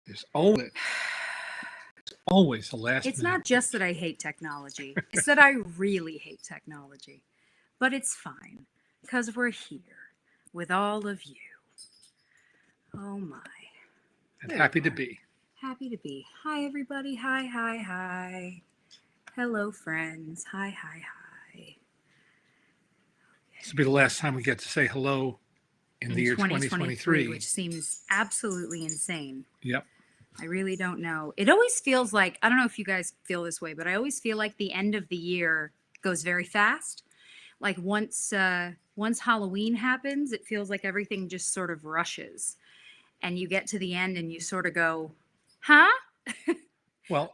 There's always a last It's minute. not just that I hate technology. It's that I really hate technology. But it's fine, because we're here with all of you. Oh my. And There happy you to are. be. Happy to be. Hi, everybody. Hi, hi, hi. Hello, friends. Hi, hi, hi. This will be the last time we get to say hello in the year 2023. Which seems absolutely insane. Yep. I really don't know. It always feels like, I don't know if you guys feel this way, but I always feel like the end of the year goes very fast. Like once Halloween happens, it feels like everything just sort of rushes. And you get to the end and you sort of go, huh? Well,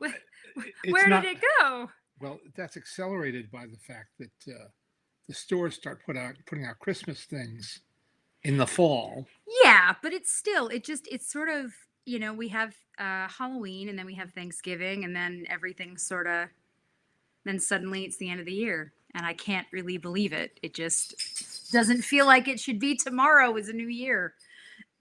Where did it go? Well, that's accelerated by the fact that the stores start putting out Christmas things in the fall. Yeah, but it's sort of, we have Halloween, and then we have Thanksgiving, and then everything sort of, then suddenly it's the end of the year. And I can't really believe it. It just doesn't feel like it should be tomorrow is a new year.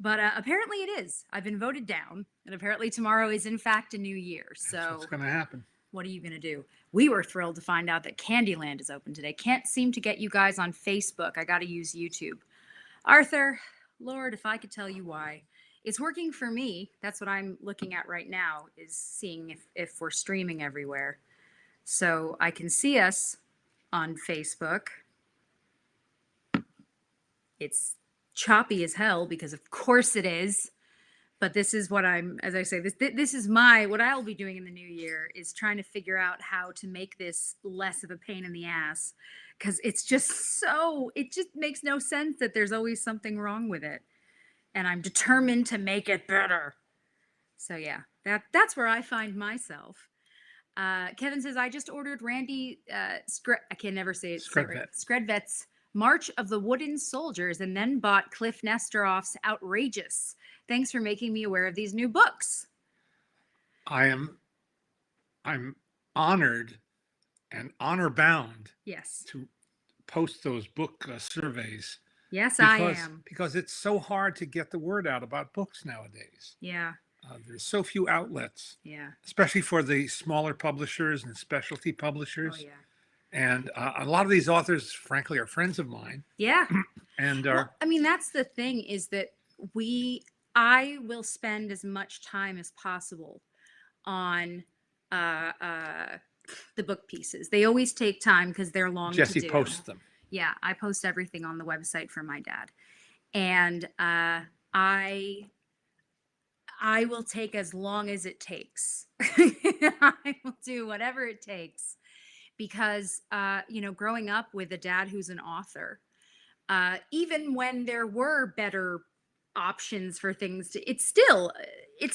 But apparently it is. I've been voted down, and apparently tomorrow is in fact a new year. So that's what's going to happen. What are you going to do? We were thrilled to find out that Candyland is open today. Can't seem to get you guys on Facebook. I got to use YouTube. Arthur, Lord, if I could tell you why. It's working for me. That's what I'm looking at right now, is seeing if we're streaming everywhere. So I can see us on Facebook. It's choppy as hell because of course it is. But this is what as I say, this is what I'll be doing in the new year, is trying to figure out how to make this less of a pain in the ass. Because it just makes no sense that there's always something wrong with it. And I'm determined to make it better. So yeah, that's where I find myself. Kevin says, I just ordered Randy, I can never say it. Skredvet's March of the Wooden Soldiers, and then bought Cliff Nesteroff's Outrageous. Thanks for making me aware of these new books. I'm honored and honor bound. Yes. To post those book surveys. Yes, I am. Because it's so hard to get the word out about books nowadays. Yeah. There's so few outlets. Yeah. Especially for the smaller publishers and specialty publishers. Oh, yeah. And a lot of these authors, frankly, are friends of mine. Yeah. And that's the thing, is that I will spend as much time as possible on the book pieces. They always take time because they're long to do. Jesse posts them. Yeah, I post everything on the website for my dad. And I will take as long as it takes. I will do whatever it takes. Because, growing up with a dad who's an author, even when there were better options for things it's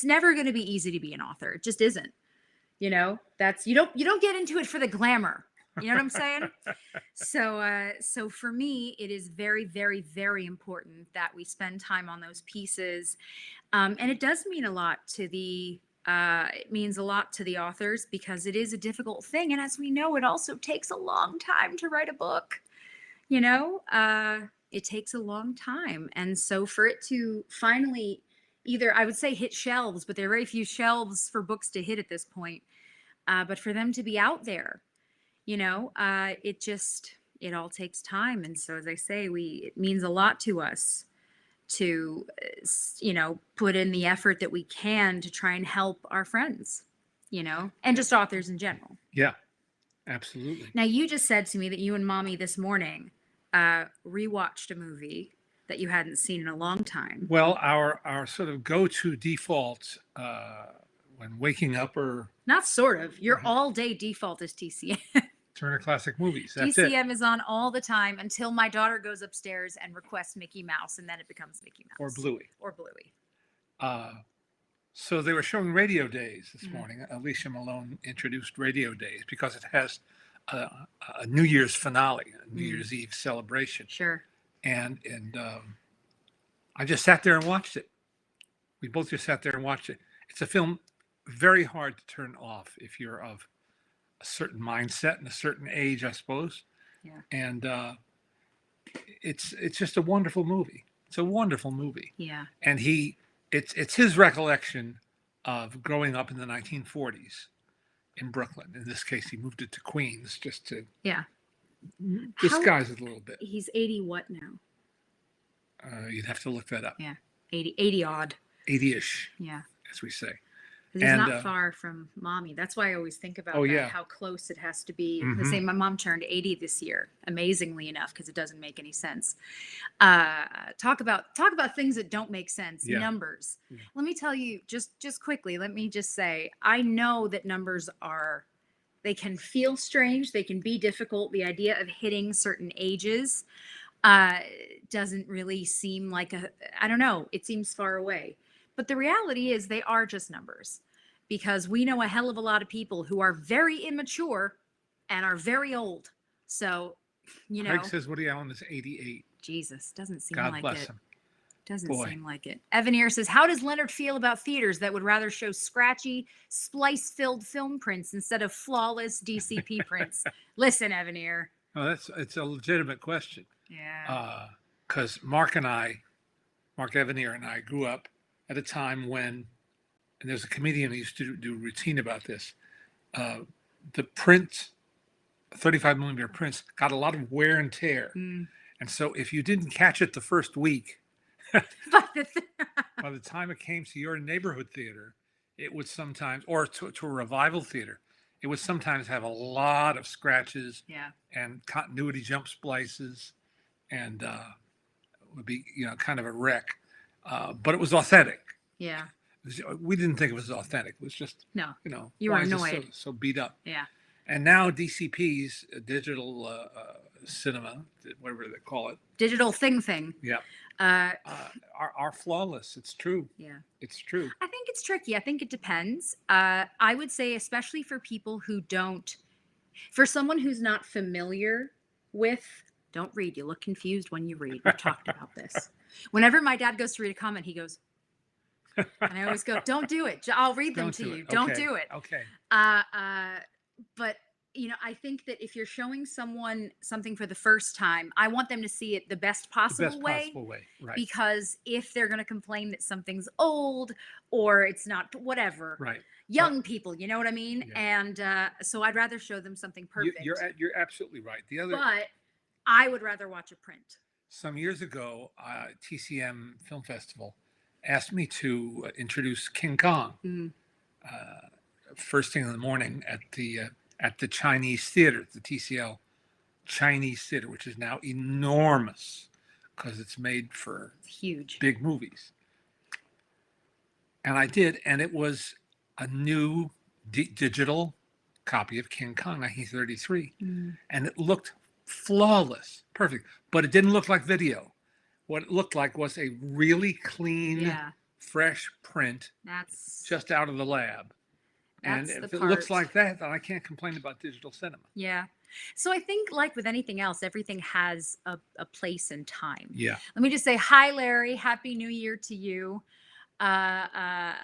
never going to be easy to be an author. It just isn't. You don't get into it for the glamour. You know what I'm saying? So for me, it is very, very, very important that we spend time on those pieces. And it does mean a lot to the authors, because it is a difficult thing. And as we know, it also takes a long time to write a book. It takes a long time. And so for it to finally either, I would say, hit shelves, but there are very few shelves for books to hit at this point. But for them to be out there, it all takes time. And so, as I say, it means a lot to us to, put in the effort that we can to try and help our friends, and just authors in general. Yeah, absolutely. Now, you just said to me that you and Mommy this morning rewatched a movie that you hadn't seen in a long time. Well, our sort of go-to default when waking up, or not sort of, your all-day default is TCM. Turner Classic Movies. That's TCM is on all the time until my daughter goes upstairs and requests Mickey Mouse, and then it becomes Mickey Mouse. Or Bluey. So they were showing Radio Days this morning. Alicia Malone introduced Radio Days because it has a New Year's finale, a New Year's Eve celebration. Sure. And I just sat there and watched it. We both just sat there and watched it. It's a film very hard to turn off if you're of a certain mindset and a certain age, I suppose. Yeah. And it's just a wonderful movie. It's a wonderful movie. Yeah. And it's his recollection of growing up in the 1940s in Brooklyn. In this case, he moved it to Queens just to Yeah. disguise it a little bit. He's 80 what now? You'd have to look that up. Yeah. 80 odd. 80-ish, Yeah. as we say. Because he's And, not far from mommy. That's why I always think about Oh, that, yeah. how close it has to be. The Mhm. same, my mom turned 80 this year, amazingly enough, because it doesn't make any sense. Talk about things that don't make sense. Yeah. Numbers. Yeah. Let me tell you, just quickly, let me just say, I know that numbers they can feel strange. They can be difficult. The idea of hitting certain ages doesn't really seem like I don't know, it seems far away. But the reality is they are just numbers, because we know a hell of a lot of people who are very immature and are very old. So, Craig says Woody Allen is 88. Jesus, doesn't seem God like bless it. him. Doesn't Boy. seem like it. Evanier says, how does Leonard feel about theaters that would rather show scratchy, splice-filled film prints instead of flawless DCP prints? Listen, Evanier. Oh, it's a legitimate question. Yeah. Because Mark Evanier and I grew up at a time when, and there's a comedian who used to do routine about this, the print, 35 millimeter prints, got a lot of wear and tear. Mm. And so if you didn't catch it the first week, But by the time it came to your neighborhood theater, it would sometimes, or to a revival theater, it would sometimes have a lot of scratches yeah. and continuity jump splices, and would be kind of a wreck. But it was authentic. Yeah. We didn't think it was authentic. It was just No. You why were is it annoyed. so beat up. Yeah. And now DCP's digital cinema, whatever they call it, Digital thing. yeah, Uh, are flawless. It's true. yeah. It's true. I think it's tricky. I think it depends. I would say, especially for people who for someone who's not familiar with, don't read. You look confused when you read. We've talked about this. Whenever my dad goes to read a comment, he goes, and I always go, don't do it. I'll read them to you. Don't do it. Okay. But I think that if you're showing someone something for the first time, I want them to see it the best possible way. Right. Because if they're going to complain that something's old or it's not, whatever, right. Young people, you know what I mean? Yeah. And so I'd rather show them something perfect. You're absolutely right. But I would rather watch a print. Some years ago, TCM Film Festival asked me to introduce King Kong. Mm-hmm. First thing in the morning at the Chinese theater, the TCL Chinese theater, which is now enormous because it's made for huge big movies. And I did, and it was a new digital copy of King Kong 1933, and it looked flawless, perfect, but it didn't look like video. What it looked like was a really clean, fresh print. That's just out of the lab. And if it looks like that, then I can't complain about digital cinema. Yeah. So I think, like with anything else, everything has a place and time. Yeah. Let me just say hi, Larry. Happy New Year to you. Let's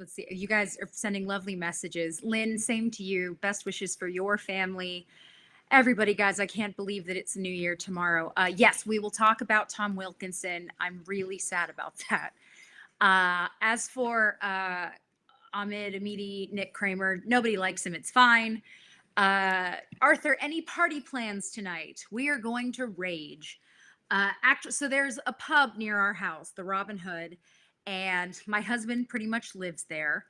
see. You guys are sending lovely messages. Lynn, same to you. Best wishes for your family. Everybody, guys, I can't believe that it's New Year tomorrow. Yes, we will talk about Tom Wilkinson. I'm really sad about that. As for Ahmed Amidi, Nick Kramer, nobody likes him. It's fine. Arthur, any party plans tonight? We are going to rage. So there's a pub near our house, the Robin Hood, and my husband pretty much lives there.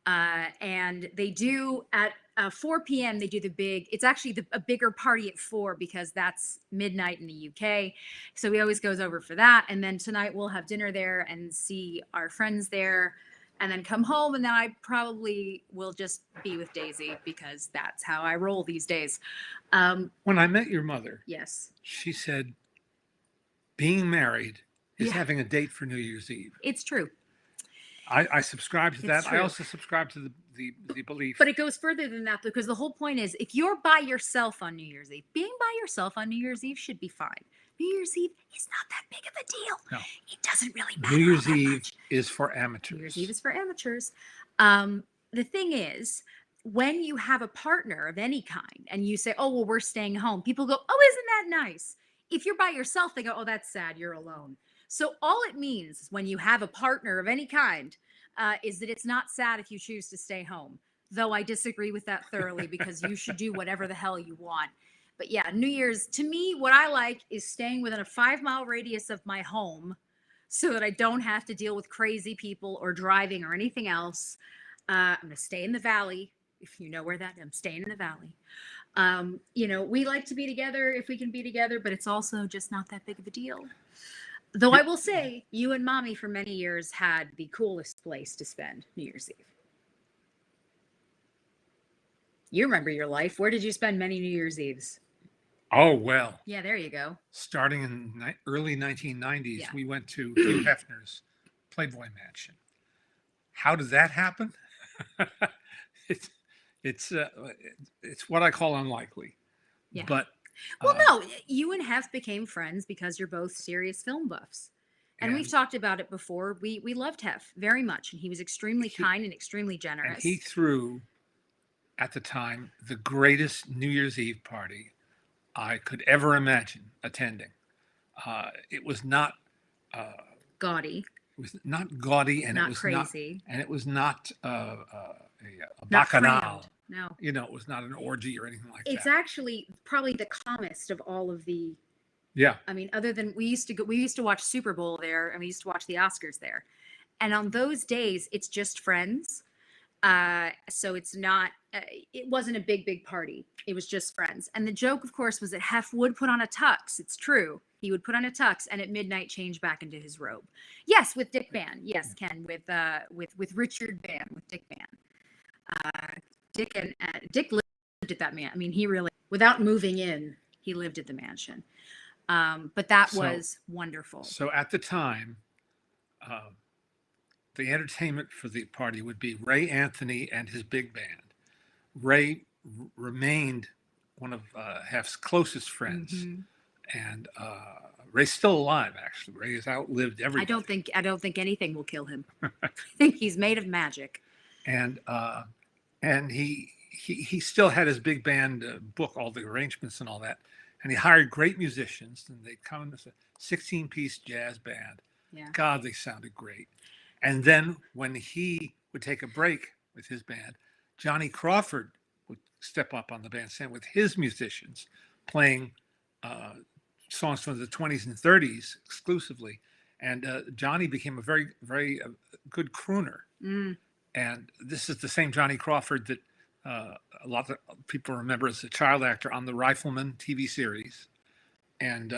And they do at 4 p.m. They do it's actually a bigger party at 4 because that's midnight in the UK. So he always goes over for that. And then tonight we'll have dinner there and see our friends there and then come home. And then I probably will just be with Daisy because that's how I roll these days. When I met your mother, yes, she said, being married is having a date for New Year's Eve. It's true. I subscribe to that. True. I also subscribe to the belief. But it goes further than that because the whole point is if you're by yourself on New Year's Eve, being by yourself on New Year's Eve should be fine. New Year's Eve is not that big of a deal. No. It doesn't really matter. New Year's Eve is for amateurs. New Year's Eve is for amateurs. The thing is, when you have a partner of any kind and you say, oh, well, we're staying home, people go, oh, isn't that nice? If you're by yourself, they go, oh, that's sad. You're alone. So all it means is when you have a partner of any kind, is that it's not sad if you choose to stay home. Though I disagree with that thoroughly because you should do whatever the hell you want. But yeah, New Year's, to me, what I like is staying within a 5-mile radius of my home so that I don't have to deal with crazy people or driving or anything else. I'm going to stay in the valley. If you know where that, I'm staying in the valley. We like to be together if we can be together, but it's also just not that big of a deal. Though I will say, you and Mommy for many years had the coolest place to spend New Year's Eve. You remember your life. Where did you spend many New Year's Eves? Oh, well. Yeah, there you go. Starting in early 1990s, Yeah. we went to Hugh Hefner's Playboy Mansion. How did that happen? It's what I call unlikely. Yeah. But Well, no, you and Hef became friends because you're both serious film buffs. And we've talked about it before. We loved Hef very much, and he was extremely kind and extremely generous. And he threw, at the time, the greatest New Year's Eve party I could ever imagine attending. It was not gaudy. It was not gaudy, and not it was crazy. It was not a Not bacchanal. crammed. No. It was not an orgy or anything like that. It's actually probably the calmest of all of the. Yeah. I mean, other than we used to watch Super Bowl there, and we used to watch the Oscars there, and on those days it's just friends. So it's not. It wasn't a big party. It was just friends. And the joke, of course, was that Hef would put on a tux. It's true. He would put on a tux and at midnight change back into his robe. Yes, with Dick Van. Yes, Ken, with Richard Van, with Dick Van. Dick lived at that man. I mean, he really, without moving in, he lived at the mansion. But that was wonderful. So at the time, the entertainment for the party would be Ray Anthony and his big band. Ray remained one of Hef's closest friends, and Ray's still alive. Actually, Ray has outlived everybody. I don't think anything will kill him. I think he's made of magic. And he still had his big band book all the arrangements and all that, and he hired great musicians, and they'd come as a 16-piece jazz band. Yeah. God, they sounded great. And then when he would take a break with his band, Johnny Crawford would step up on the bandstand with his musicians, playing songs from the 20s and 30s exclusively. And Johnny became a very, very good crooner. Mm. And this is the same Johnny Crawford that a lot of people remember as a child actor on the Rifleman TV series. And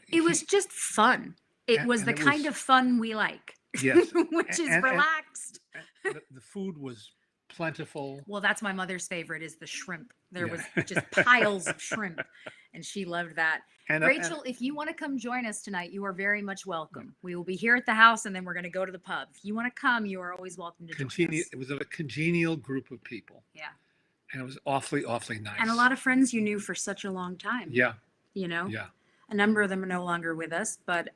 it was just fun. It was the kind of fun we like. Yes. Which is relaxed. And the food was plentiful. Well, that's my mother's favorite is the shrimp. There was just piles of shrimp, and she loved that. And Rachel, if you want to come join us tonight, you are very much welcome. We will be here at the house, and then we're going to go to the pub. If you want to come, you are always welcome to join us. It was a congenial group of people. Yeah. And it was awfully, awfully nice. And a lot of friends you knew for such a long time. Yeah. Yeah. A number of them are no longer with us, but.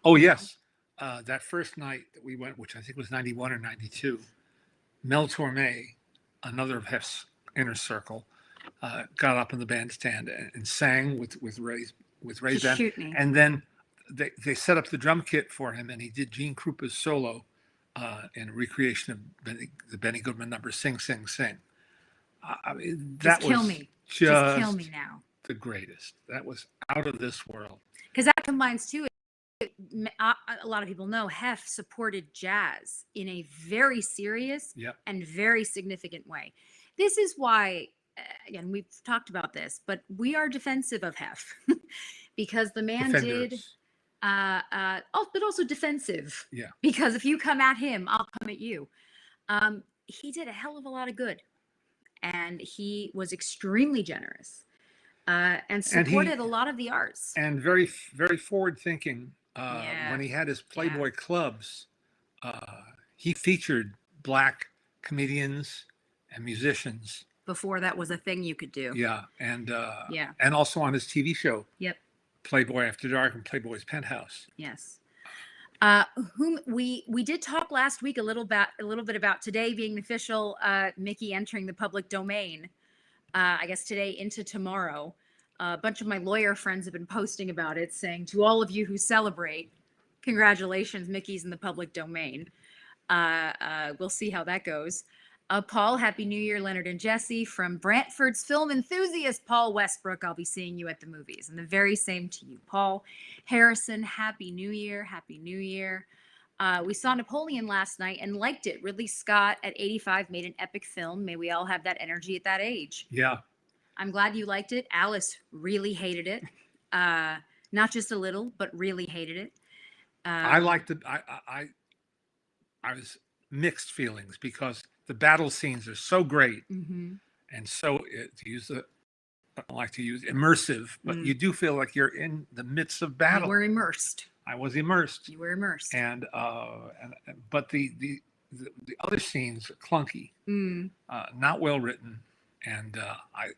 Oh, yes. That first night that we went, which I think was 91 or 92, Mel Torme, another of Hef's inner circle, got up in the bandstand and sang with Ray's band. And then they set up the drum kit for him, and he did Gene Krupa's solo in a recreation of the Benny Goodman number "Sing, Sing, Sing." I mean, that was kill me. Just kill me now. The greatest. That was out of this world. Because that combines too. A lot of people know Hef supported jazz in a very serious and very significant way. This is why, again, we've talked about this, but we are defensive of Hef because the man did, but also defensive. Yeah. Because if you come at him, I'll come at you. He did a hell of a lot of good, and he was extremely generous and supported a lot of the arts. And very, very forward thinking. When he had his Playboy clubs, he featured Black comedians and musicians. Before that was a thing you could do. Yeah. And also on his TV show. Yep. Playboy After Dark and Playboy's Penthouse. Yes. Whom we did talk last week a little bit about today being the official Mickey entering the public domain. I guess today into tomorrow. A bunch of my lawyer friends have been posting about it, saying to all of you who celebrate, Congratulations, Mickey's in the public domain. We'll see how that goes. Paul, Happy New Year, Leonard and Jesse from Brantford's film enthusiast, Paul Westbrook. I'll be seeing you at the movies. And the very same to you, Paul. Harrison, Happy New Year, Happy New Year. We saw Napoleon last night and liked it. Ridley Scott at 85 made an epic film. May we all have that energy at that age. Yeah. I'm glad you liked it. Alice really hated it. Not just a little, but really hated it. I liked it. I was mixed feelings because the battle scenes are so great Mm-hmm. and so to use the I don't like to use immersive, but you do feel like you're in the midst of battle. You were immersed. I was immersed. You were immersed. And but the other scenes are clunky, not well written, and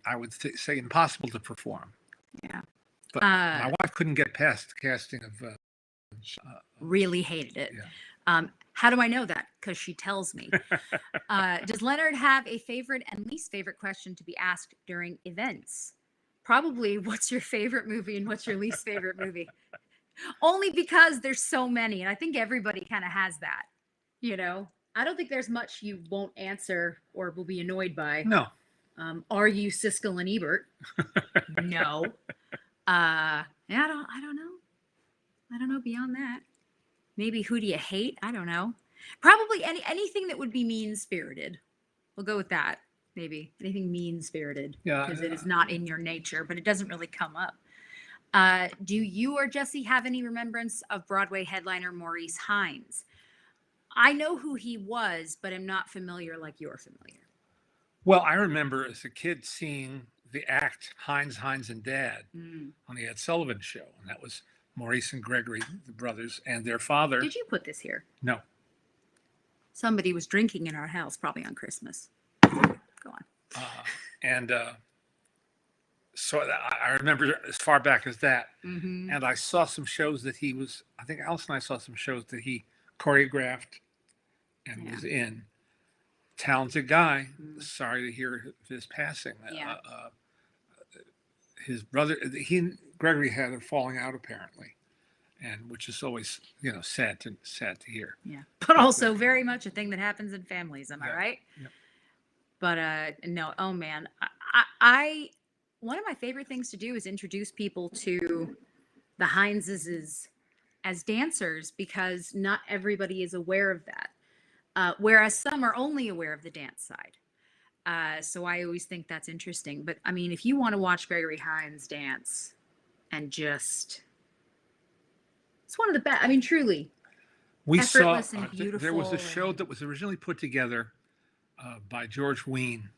I would say impossible to perform. Yeah. But my wife couldn't get past the casting of. Really hated it. Yeah. How do I know that? Because she tells me. Does Leonard have a favorite and least favorite question to be asked during events? Probably, what's your favorite movie and what's your least favorite movie? Only because there's so many, and I think everybody kind of has that. You know, I don't think there's much you won't answer or will be annoyed by. No. Are you Siskel and Ebert? No. Yeah, I don't know. I don't know beyond that. Maybe who do you hate? I don't know. Probably anything that would be mean-spirited. We'll go with that. Maybe anything mean-spirited. Yeah. Because it is not in your nature, but it doesn't really come up. Do you or Jesse have any remembrance of Broadway headliner Maurice Hines? I know who he was, but I'm not familiar like you're familiar. Well, I remember as a kid seeing the act Hines, and Dad on the Ed Sullivan Show, and that was Maurice and Gregory, the brothers, and their father. Did you put this here? No. Somebody was drinking in our house, probably on Christmas. Go on. So I remember as far back as that. Mm-hmm. And I saw some shows that he was, I think Alice and I saw some shows that he choreographed and was in. Talented guy. Sorry to hear of his passing. Yeah. His brother, he and Gregory had a falling out apparently, and which is always, sad to hear. Yeah, but also very much a thing that happens in families. Am I right? Yep. But no, oh man, I one of my favorite things to do is introduce people to the Hineses as dancers, because not everybody is aware of that, whereas some are only aware of the dance side. So I always think that's interesting. But I mean, if you want to watch Gregory Hines dance and it's one of the best. I mean, truly. We saw, effortless and beautiful. there was a show that was originally put together by George Wein,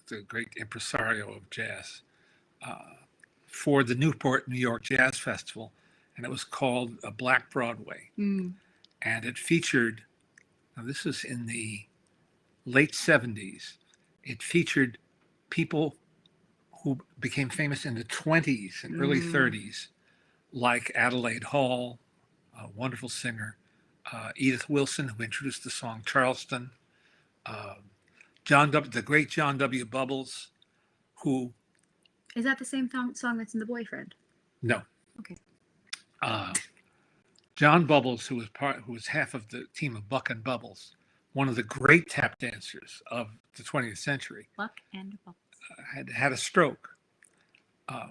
the great impresario of jazz, for the Newport, New York Jazz Festival. And it was called Black Broadway. And it featured, now this was in the late 70s. It featured people who became famous in the 20s and early 30s, like Adelaide Hall, a wonderful singer, Edith Wilson, who introduced the song Charleston, the great John W. Bubbles, who... Is that the same song that's in The Boyfriend? No. Okay. John Bubbles, who was half of the team of Buck and Bubbles, one of the great tap dancers of the 20th century, Buck and Bubbles, had a stroke.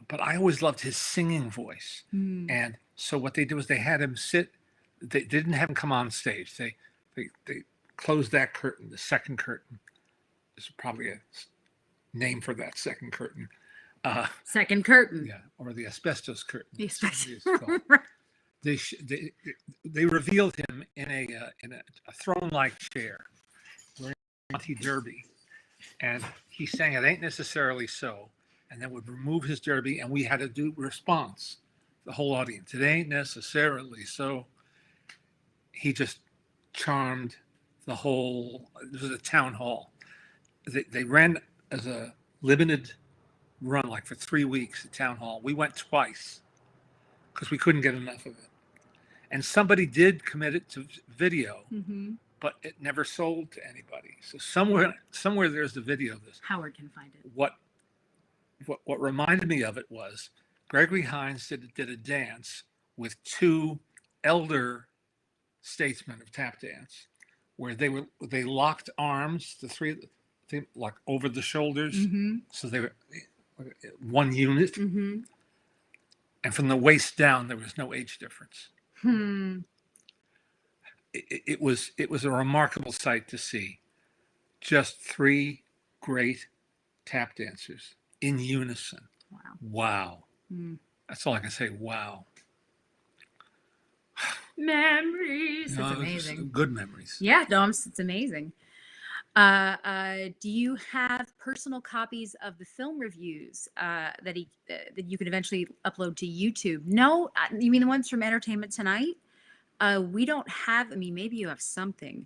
But I always loved his singing voice. And so what they did was they had him sit. They didn't have him come on stage. They closed that curtain, the second curtain. There's probably a name for that second curtain. Second curtain. Yeah, or the asbestos curtain. The asbestos. They revealed him in a throne-like chair, wearing a Monty derby, and he sang "It Ain't Necessarily So," and then would remove his derby, and we had to do response, the whole audience. It ain't necessarily so. He just charmed the whole. This was a town hall. They ran as a limited run, like for 3 weeks at town hall. We went twice because we couldn't get enough of it. And somebody did commit it to video, but it never sold to anybody. So somewhere there's the video of this. Howard can find it. What reminded me of it was Gregory Hines did a dance with two elder statesmen of tap dance, where they locked arms, the three, like over the shoulders, Mm-hmm. so they were one unit, Mm-hmm. and from the waist down there was no age difference. Hmm. It was a remarkable sight to see. Just three great tap dancers in unison. Wow. Wow. Mm. That's all I can say. Wow. Memories. You That's know, amazing. good memories. Yeah, no, it's amazing. Do you have personal copies of the film reviews that you can eventually upload to YouTube? No, you mean the ones from Entertainment Tonight? We don't have. I mean, maybe you have something,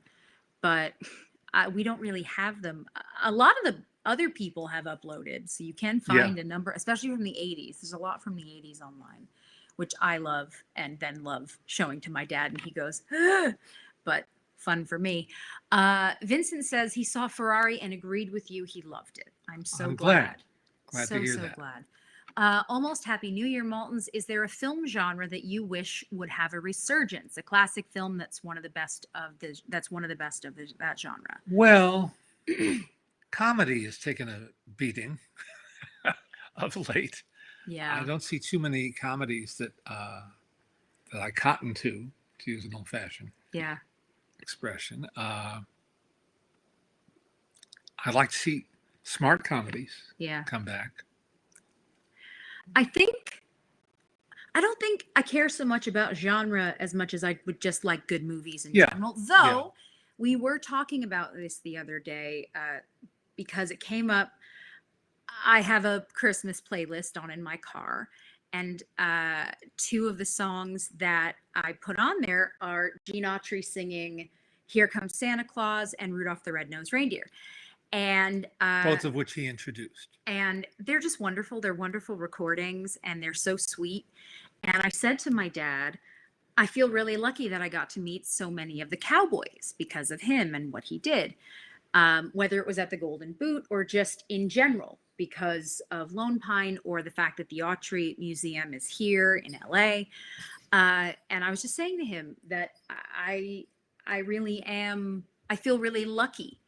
but we don't really have them. A lot of the other people have uploaded, so you can Yeah. find a number, especially from the '80s. There's a lot from the '80s online, which I love and then love showing to my dad, and he goes, but fun for me. Vincent says he saw Ferrari and agreed with you. He loved it. I'm so I'm glad. Glad so to hear so that. glad. Almost Happy New Year, Maltons. Is there a film genre that you wish would have a resurgence? A classic film that's one of the best of that genre. Well, comedy has taken a beating of late. Yeah. I don't see too many comedies that I cotton to use an old-fashioned Yeah. expression. I'd like to see smart comedies Yeah. come back. I don't think I care so much about genre as much as I would just like good movies in Yeah. general. Though we were talking about this the other day because it came up. I have a Christmas playlist on in my car, and two of the songs that I put on there are Gene Autry singing "Here Comes Santa Claus" and "Rudolph the Red-Nosed Reindeer," and Both of which he introduced. and they're just wonderful. They're wonderful recordings, and they're so sweet. And I said to my dad, I feel really lucky that I got to meet so many of the cowboys because of him and what he did, whether it was at the Golden Boot or just in general because of Lone Pine or the fact that the Autry Museum is here in LA. And I was just saying to him that I really am, I feel really lucky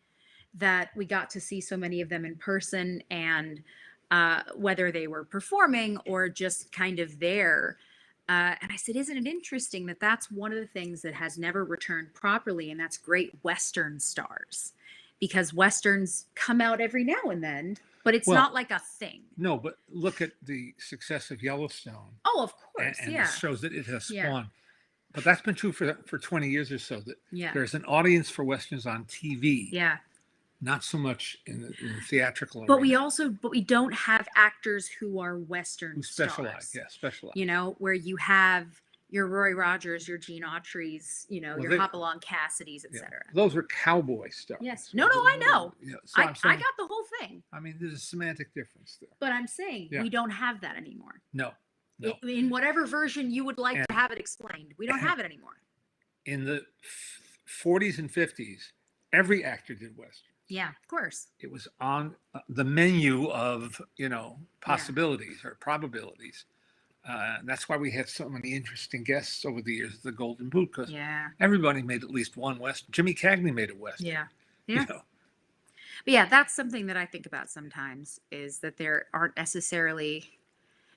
that we got to see so many of them in person, and whether they were performing or just kind of there. And I said, isn't it interesting that that's one of the things that has never returned properly? And that's great Western stars, because Westerns come out every now and then, but it's Well, not like a thing. No, but look at the success of Yellowstone Oh, of course. and Yeah. the shows that it has Yeah. spawned. But that's been true for 20 years or so, that Yeah. there's an audience for Westerns on TV, Yeah. not so much in the theatrical But we arena, don't have actors who are Western who specialize. stars. Yeah, specialize. You know, where you have your Roy Rogers, your Gene Autry's, Well, your they- Hopalong Cassidy's, Yeah. etc. Those were cowboy stars. Yes. No, I know. Yeah, so I'm I saying, got the whole thing. I mean, there's a semantic difference there. But I'm saying Yeah. we don't have that anymore. No. In whatever version you would like And- to have it explained, we don't have it anymore. In the 40s and 50s, every actor did Western. Yeah, of course. It was on the menu of possibilities or probabilities. That's why we had so many interesting guests over the years at the Golden Boot, because Yeah. everybody made at least one Western. Jimmy Cagney made a Western. Yeah. you Yeah. know. But yeah, that's something that I think about sometimes, is that there aren't necessarily,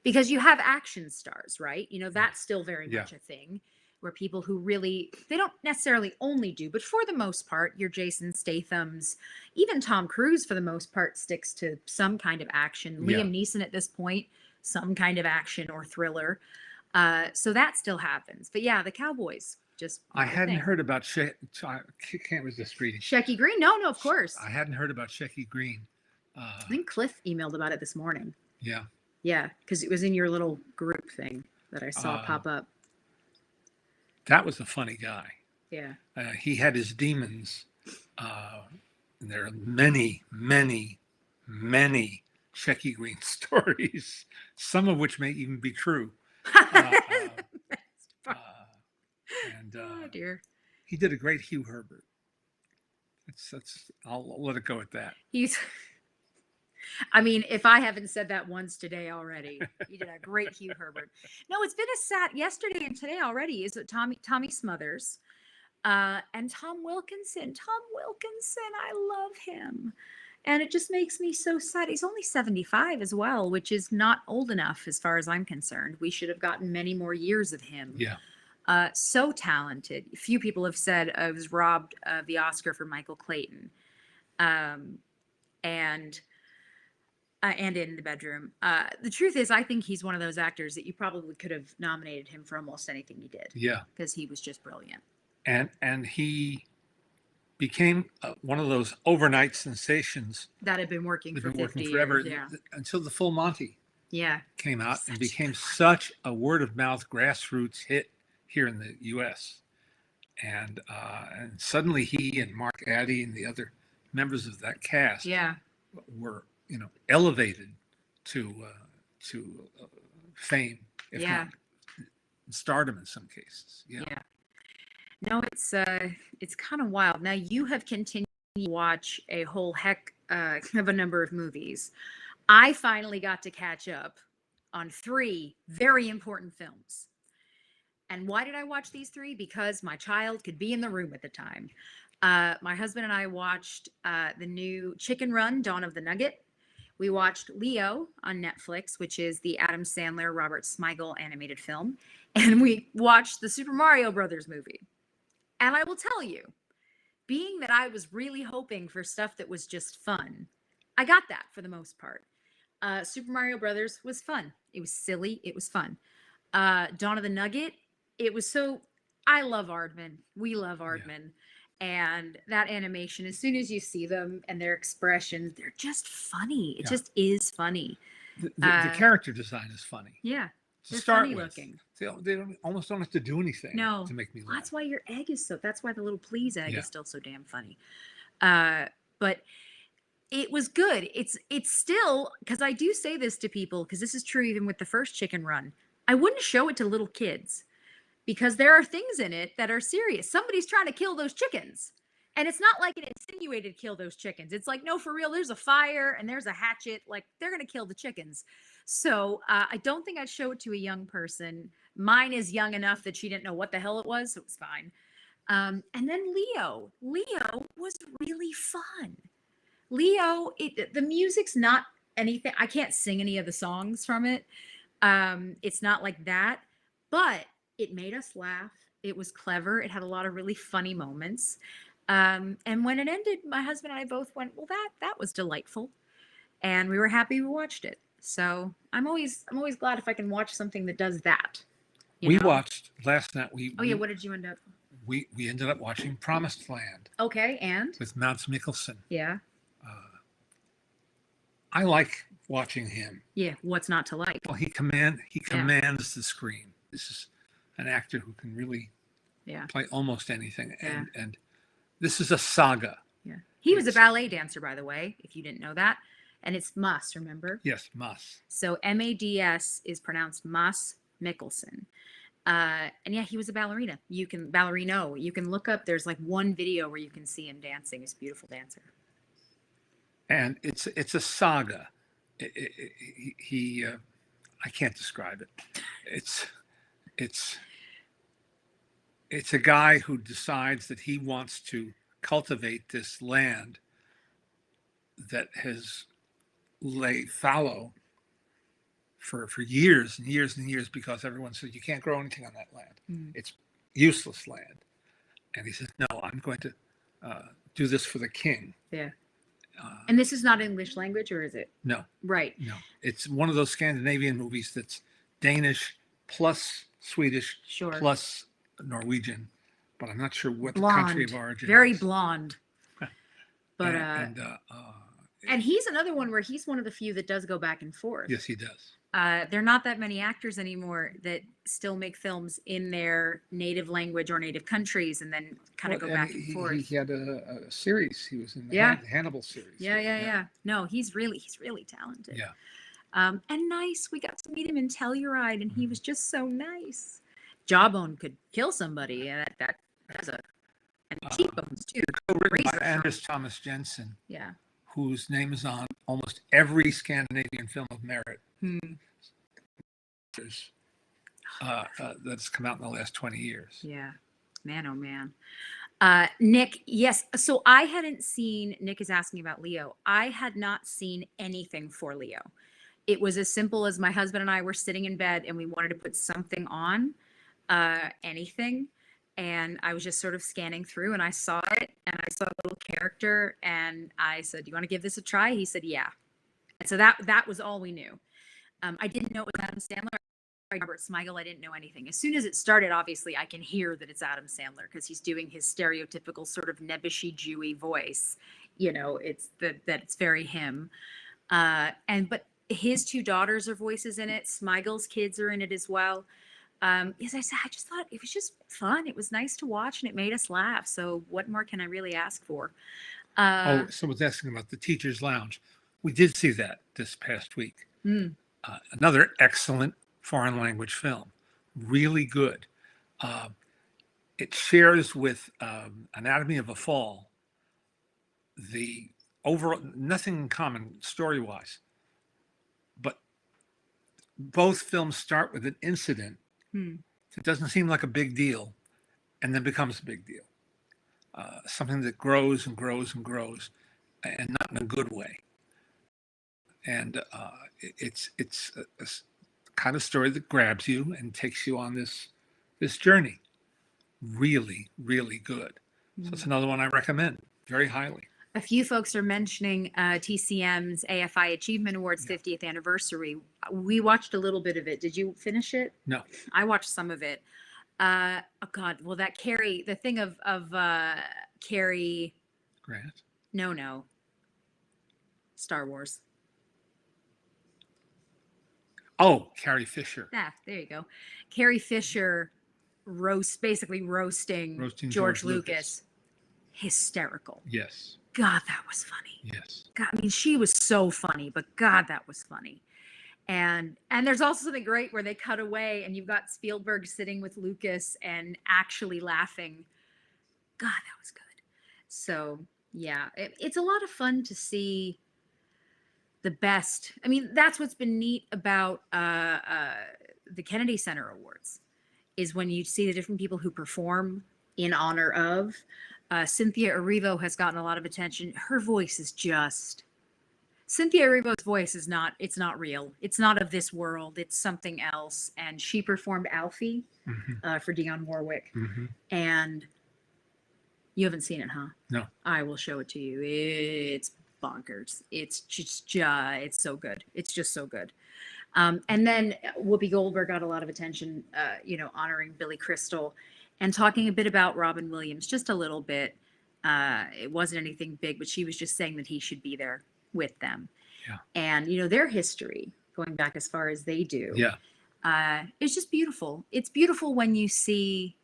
because you have action stars, right? That's still very Yeah. much a thing, where people who really, they don't necessarily only do, but for the most part, your Jason Statham's, even Tom Cruise for the most part sticks to some kind of action. Yeah. Liam Neeson at this point, some kind of action or thriller. So that still happens. But yeah, the Cowboys just. I not a hadn't thing. heard about I can't resist reading. Shecky Green. No, of course. I hadn't heard about Shecky Green. I think Cliff emailed about it this morning. Yeah. Yeah, because it was in your little group thing that I saw pop up. That was a funny guy. Yeah. He had his demons. And there are many, many, many Shecky Green stories, some of which may even be true. Oh dear. He did a great Hugh Herbert. I'll let it go at that. I mean, if I haven't said that once today already, you did a great Hugh Herbert. No, it's been a sad yesterday and today already. Is it Tommy Smothers? And Tom Wilkinson. Tom Wilkinson, I love him. And it just makes me so sad. He's only 75 as well, which is not old enough as far as I'm concerned. We should have gotten many more years of him. Yeah. So talented. Few people have said I was robbed of the Oscar for Michael Clayton. And In the Bedroom. The truth is, I think he's one of those actors that you probably could have nominated him for almost anything he did. Yeah. Because he was just brilliant. And he became one of those overnight sensations that had been working that for have been 50 working forever, years. Yeah. until the Full Monty Yeah. came out and Such became good such a word of mouth grassroots hit here in the U.S. And suddenly he and Mark Addy and the other members of that cast Yeah. were, elevated to fame, if Yeah. not stardom in some cases. Yeah. Yeah. No, it's kind of wild. Now you have continued to watch a whole heck of a number of movies. I finally got to catch up on 3 very important films. And why did I watch these 3? Because my child could be in the room at the time. My husband and I watched the new Chicken Run, Dawn of the Nugget. We watched Leo on Netflix, which is the Adam Sandler, Robert Smigel animated film. And we watched the Super Mario Brothers movie. And I will tell you, being that I was really hoping for stuff that was just fun, I got that for the most part. Super Mario Brothers was fun. It was silly. It was fun. Dawn of the Nugget, it was so. I love Aardman. We love Aardman. And that animation, as soon as you see them and their expressions, they're just funny. It just is funny. The character design is funny. Yeah. To They're start funny with, looking. they almost don't have to do anything to make me laugh. That's why your egg is so. That's why the little please egg Yeah. is still so damn funny. But it was good. It's still, because I do say this to people, because this is true even with the first Chicken Run. I wouldn't show it to little kids because there are things in it that are serious. Somebody's trying to kill those chickens. And it's not like an insinuated kill those chickens. It's like, no, for real, there's a fire and there's a hatchet. Like, they're going to kill the chickens. So I don't think I'd show it to a young person. Mine is young enough that she didn't know what the hell it was. So it was fine. And then Leo. Leo was really fun. Leo, the music's not anything. I can't sing any of the songs from it. It's not like that. But it made us laugh. It was clever. It had a lot of really funny moments. And when it ended, my husband and I both went, well, that was delightful. And we were happy we watched it. So I'm always glad if I can watch something that does that. We watched last night. What did you end up? We ended up watching Promised Land. Okay, and with Mads Mikkelsen. Yeah. I like watching him. Yeah, what's not to like? Well, he commands the screen. This is an actor who can really play almost anything. And this is a saga. Yeah. He was a ballet dancer, by the way, if you didn't know that. And it's Mads, remember? Yes, Mads. So Mads is pronounced Mads Mikkelsen. And yeah, he was a ballerina. You can look up, there's like one video where you can see him dancing. He's a beautiful dancer. And it's a saga. I can't describe it. It's a guy who decides that he wants to cultivate this land that has lay fallow for years and years and years because everyone says you can't grow anything on that land. It's useless land. And he says, no, I'm going to do this for the king. Yeah. And this is not English language, or is it? No. Right. No. It's one of those Scandinavian movies that's Danish plus Swedish plus Norwegian, but I'm not sure what blonde. The country of origin Very is. Blonde. But and he's another one where he's one of the few that does go back and forth. Yes, he does. There are not that many actors anymore that still make films in their native language or native countries and then kind of go back and forth. He had a series. He was in the Hannibal series. Yeah. No, he's really talented. Yeah. And nice. We got to meet him in Telluride, and he was just so nice. Jawbone could kill somebody, and and cheekbones too. Written by Anders Thomas Jensen. Yeah. Whose name is on almost every Scandinavian film of merit. That's come out in the last 20 years. Yeah. Man, oh man. Nick, yes. So I hadn't seen, Nick is asking about Leo. I had not seen anything for Leo. It was as simple as my husband and I were sitting in bed and we wanted to put something on, anything. And I was just sort of scanning through and I saw it and I saw a little character and I said, "Do you want to give this a try?" He said, "Yeah." And so that was all we knew. I didn't know it was Adam Sandler. Robert Smigel, I didn't know anything. As soon as it started, obviously, I can hear that it's Adam Sandler because he's doing his stereotypical sort of nebbishy Jewy voice. You know, it's that it's very him. But his two daughters are voices in it. Smigel's kids are in it as well. As I said, I just thought it was just fun. It was nice to watch and it made us laugh. So what more can I really ask for? Someone's asking about the Teacher's Lounge. We did see that this past week. Mm, Another excellent foreign language film, really good. It shares with Anatomy of a Fall the overall, nothing in common story wise, but both films start with an incident mm, that doesn't seem like a big deal and then becomes a big deal. Something that grows and grows and grows, and not in a good way. And it's a kind of story that grabs you and takes you on this journey. Really, really good. So it's mm. another one I recommend very highly. A few folks are mentioning TCM's AFI Achievement Awards Yeah. 50th anniversary. We watched a little bit of it. Did you finish it? No, I watched some of it. Oh God, well that Carrie, the thing of Carrie, Grant. no, Star Wars. Oh, Carrie Fisher Ah, there you go. Carrie Fisher basically roasting George Lucas. Hysterical. Yes, God, that was funny. yes. God, I mean, she was so funny, but God, that was funny. And there's also something great where they cut away and you've got Spielberg sitting with Lucas and actually laughing. God, that was good. So yeah, it's a lot of fun to see the best. I mean, that's what's been neat about the Kennedy Center Awards is when you see the different people who perform in honor of. Cynthia Erivo has gotten a lot of attention. Her voice is just Cynthia Erivo's voice is not, it's not real. It's not of this world. It's something else. And she performed Alfie for Dionne Warwick. Mm-hmm. And you haven't seen it, huh? No. I will show it to you. It's bonkers. It's it's so good. It's just so good. And then Whoopi Goldberg got a lot of attention, honoring Billy Crystal and talking a bit about Robin Williams, just a little bit. It wasn't anything big, but she was just saying that he should be there with them. Yeah. And, their history going back as far as they do. Yeah. It's just beautiful. It's beautiful when you see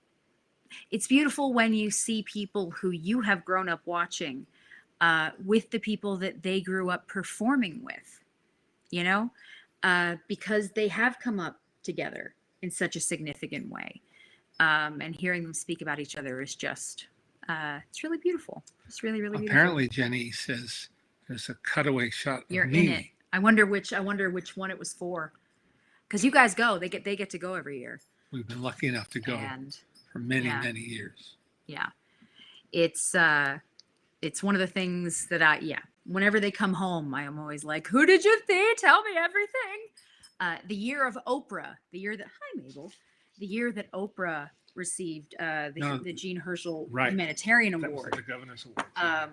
people who you have grown up watching with the people that they grew up performing with, because they have come up together in such a significant way. And hearing them speak about each other is just, it's really beautiful. It's really, really beautiful. Apparently, Jenny says there's a cutaway shot You're of in me. it. I wonder which one it was for. Because you guys go, they get to go every year. We've been lucky enough to go And for many, yeah. many years. yeah, it's one of the things that whenever they come home, I am always like, who did you see? Tell me everything. The year of Oprah, hi Mabel, the year that Oprah received the Jean Herschel Humanitarian That was Award. the Governor's Award.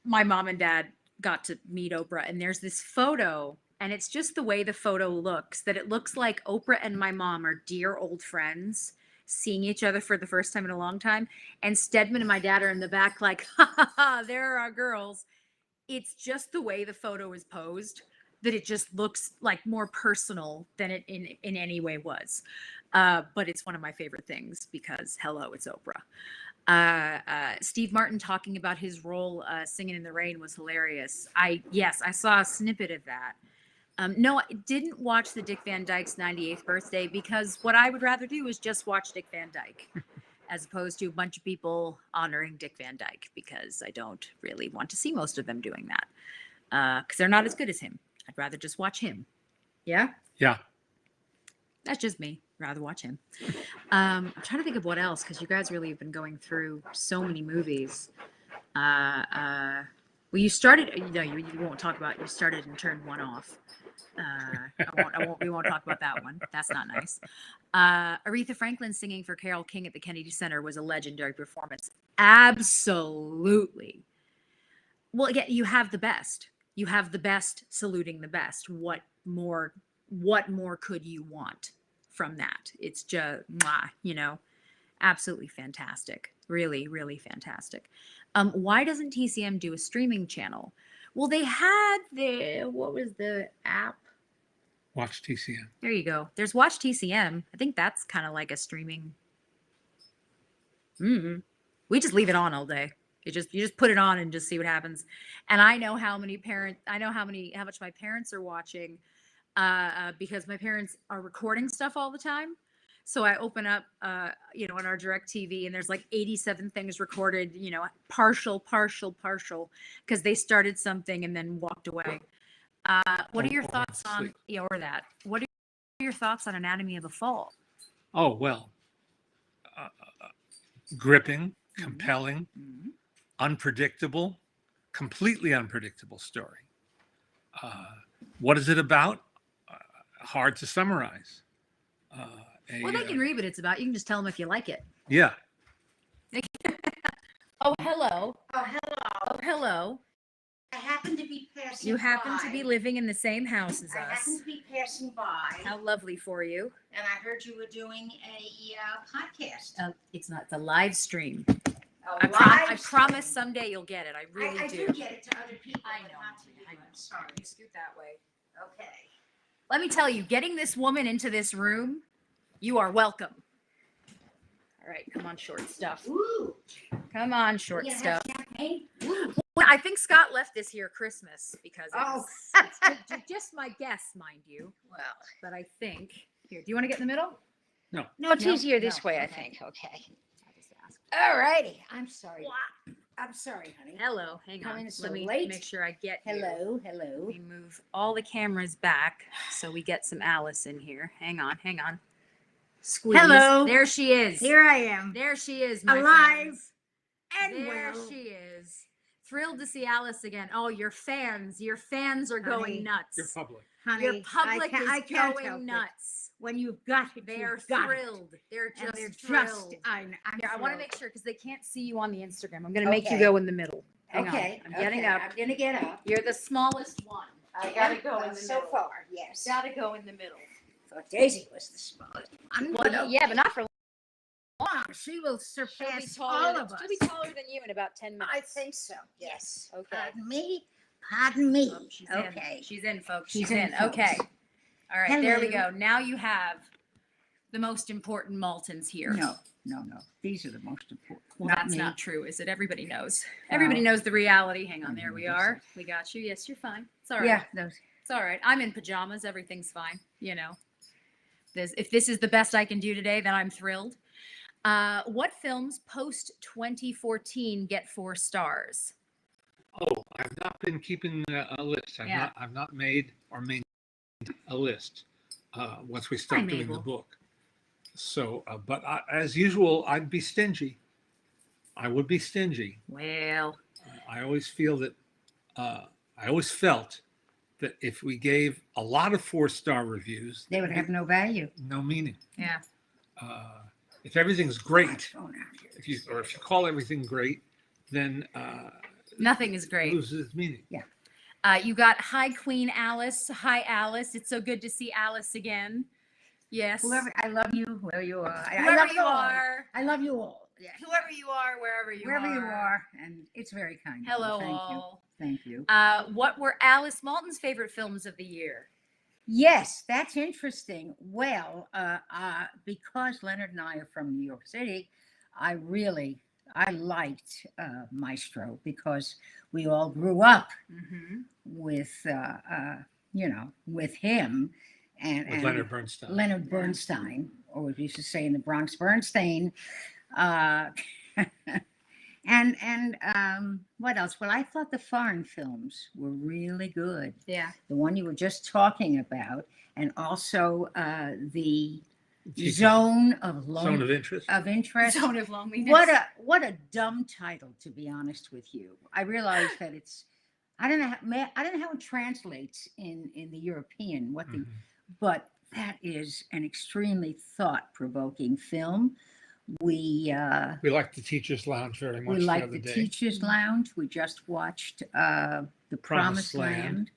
My mom and dad got to meet Oprah, and there's this photo, and it's just the way the photo looks, that it looks like Oprah and my mom are dear old friends seeing each other for the first time in a long time. And Stedman and my dad are in the back like, ha ha ha, there are our girls. It's just the way the photo is posed that it just looks like more personal than it in any way was. But it's one of my favorite things because hello, it's Oprah. Steve Martin talking about his role singing in the rain was hilarious. I saw a snippet of that. No, I didn't watch the Dick Van Dyke's 98th birthday because what I would rather do is just watch Dick Van Dyke as opposed to a bunch of people honoring Dick Van Dyke because I don't really want to see most of them doing that because they're not as good as him. I'd rather just watch him. Yeah? Yeah. That's just me. rather watch him. I'm trying to think of what else because you guys really have been going through so many movies. Well, you started. No, you won't talk about. You started and turned one off. I won't. We won't talk about that one. That's not nice. Aretha Franklin singing for Carole King at the Kennedy Center was a legendary performance. Absolutely. Well, again, you have the best. You have the best saluting the best. What more? What more could you want from that? It's just, absolutely fantastic. Really, really fantastic. Why doesn't TCM do a streaming channel? Well, they had what was the app? Watch TCM. There you go. There's Watch TCM. I think that's kind of like a streaming. We just leave it on all day. You just put it on and just see what happens. And I know how much my parents are watching because my parents are recording stuff all the time. So I open up, on our Direct TV, and there's like 87 things recorded, partial, because they started something and then walked away. What are your thoughts on that? What are your thoughts on Anatomy of a Fall? Oh, well, gripping, compelling, unpredictable, completely unpredictable story. What is it about? Hard to summarize. Well, they can read what it's about. You can just tell them if you like it. Yeah. Oh, hello. Oh, hello. Oh, hello. I happen to be passing You happen by. to be living in the same house as I us. happen to be passing by. How lovely for you. And I heard you were doing a podcast. It's not. It's a live stream. A I live promise stream. someday you'll get it. I really I do. do get it to other people. I but know. Not to you. I know. I'm sorry. You scoot that way. Okay. Let me tell you, getting this woman into this room, you are welcome. All right, come on, short stuff. Ooh. Come on, short You gonna stuff. have champagne? Ooh. Well, I think Scott left this here Christmas because it's just my guess, mind you. Well, But I think here. Do you want to get in the middle? No. no, it's No? easier this No. way, I Okay. think. Okay. I'll just ask. All righty. I'm sorry. I'm sorry, honey. Hello, hang on. Coming so Let me late. make sure I get you. Hello. Let Hello. me move all the cameras back so we get some Alice in here. Hang on. Squeeze. Hello. There she is. Here I am. There she is, my Alive friends. and There well. she is. Thrilled to see Alice again. Oh, your fans are going Honey, nuts. Your public. Honey, Your public I is can't help going it. nuts. When you've got it, They are you've got it. thrilled. They're And just they're thrilled. just, I'm Here, I want to thrilled. make sure because they can't see you on the Instagram. I'm going to make you Okay. go in the middle. Hang Okay. on. I'm getting okay, up. I'm gonna get up. You're the smallest one. I gotta go in the so middle. far. Yes. Gotta go in the middle. Thought Daisy was the smallest one. Well, yeah, but not for long. She will she'll be surpass taller. all of us. She'll be taller than you in about 10 minutes. I think so. Yes. Okay. Pardon me. Pardon me. Oh, she's Okay. in. She's in, folks. She's She's in, in. folks. Okay. All right. There we Hello. go. Now you have the most important Maltins here. No. These are the most important. Well, not that's me. not true, is it? Everybody knows. Everybody knows the reality. Hang on. There we are. We got you. Yes, you're fine. It's all right. Yeah. Those. It's all right. I'm in pajamas. Everything's fine. If this is the best I can do today, then I'm thrilled. What films post 2014 get 4 stars? Oh, I've not been keeping a list. Yeah. I've not made or maintained a list once we start doing the Mabel. book. So, but as usual, I'd be stingy. I would be stingy. Well, I always feel that I always felt that if we gave a lot of 4-star reviews, They would have no value. no meaning. yeah. If everything's great, Phone out here. if you call everything great, then Nothing is it great. loses its meaning. You got Hi Queen Alice. Hi Alice. It's so good to see Alice again. Yes. Whoever, I love you, whoever you are. I Whoever love you all. are. I love you all. Yeah. Whoever you are, wherever you Wherever are. you are, and it's very kind. of you. Hello Thank all. you. Thank you. What were Alice Maltin's favorite films of the year? Yes, that's interesting. Well, because Leonard and I are from New York City, I liked Maestro because we all grew up Mm-hmm. with with him and Leonard Bernstein. Leonard Bernstein, or as we used to say in the Bronx, Bernstein. And what else? Well, I thought the foreign films were really good. Yeah. The one you were just talking about, and also the Teachers. Zone of Zone of interest. interest. Zone of loneliness. What a dumb title, to be honest with you. I realize that it's I don't know I don't know how it translates in the European Mhm. but that is an extremely thought-provoking film. We We like the Teachers Lounge very much we the like other the day. Teachers Lounge. We just watched The Promised Promised Land. Land.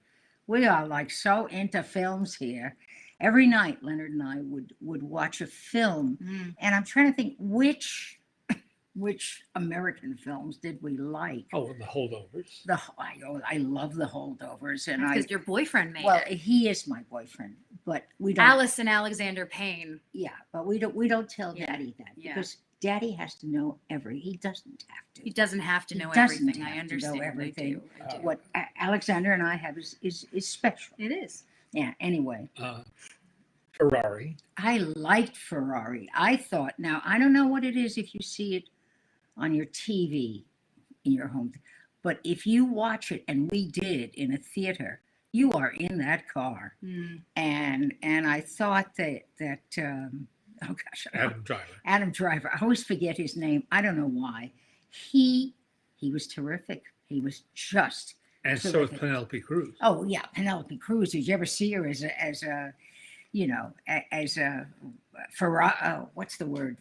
We are like so into films here. Every night, Leonard and I would watch a film, Mm. and I'm trying to think which American films did we like? Oh, and the Holdovers. I love The Holdovers, and Because your boyfriend made well, it. he is my boyfriend, but we don't. Alice and Alexander Payne. Yeah, but we don't tell Yeah, Daddy that yeah. because Daddy has to know He doesn't have to. He doesn't have to He know doesn't everything. have I to know understand. everything. I do. What Alexander and I have is special. It is. Yeah. Anyway, Ferrari. I liked Ferrari. I thought. Now I don't know what it is if you see it on your TV in your home, but if you watch it, and we did in a theater, you are in that car. Mm. And I thought that oh gosh, Adam Driver. I always forget his name. I don't know why. He was terrific. He was just And so is terrific. Penelope Cruz. Oh yeah, Penelope Cruz. Did you ever see her as a what's the word?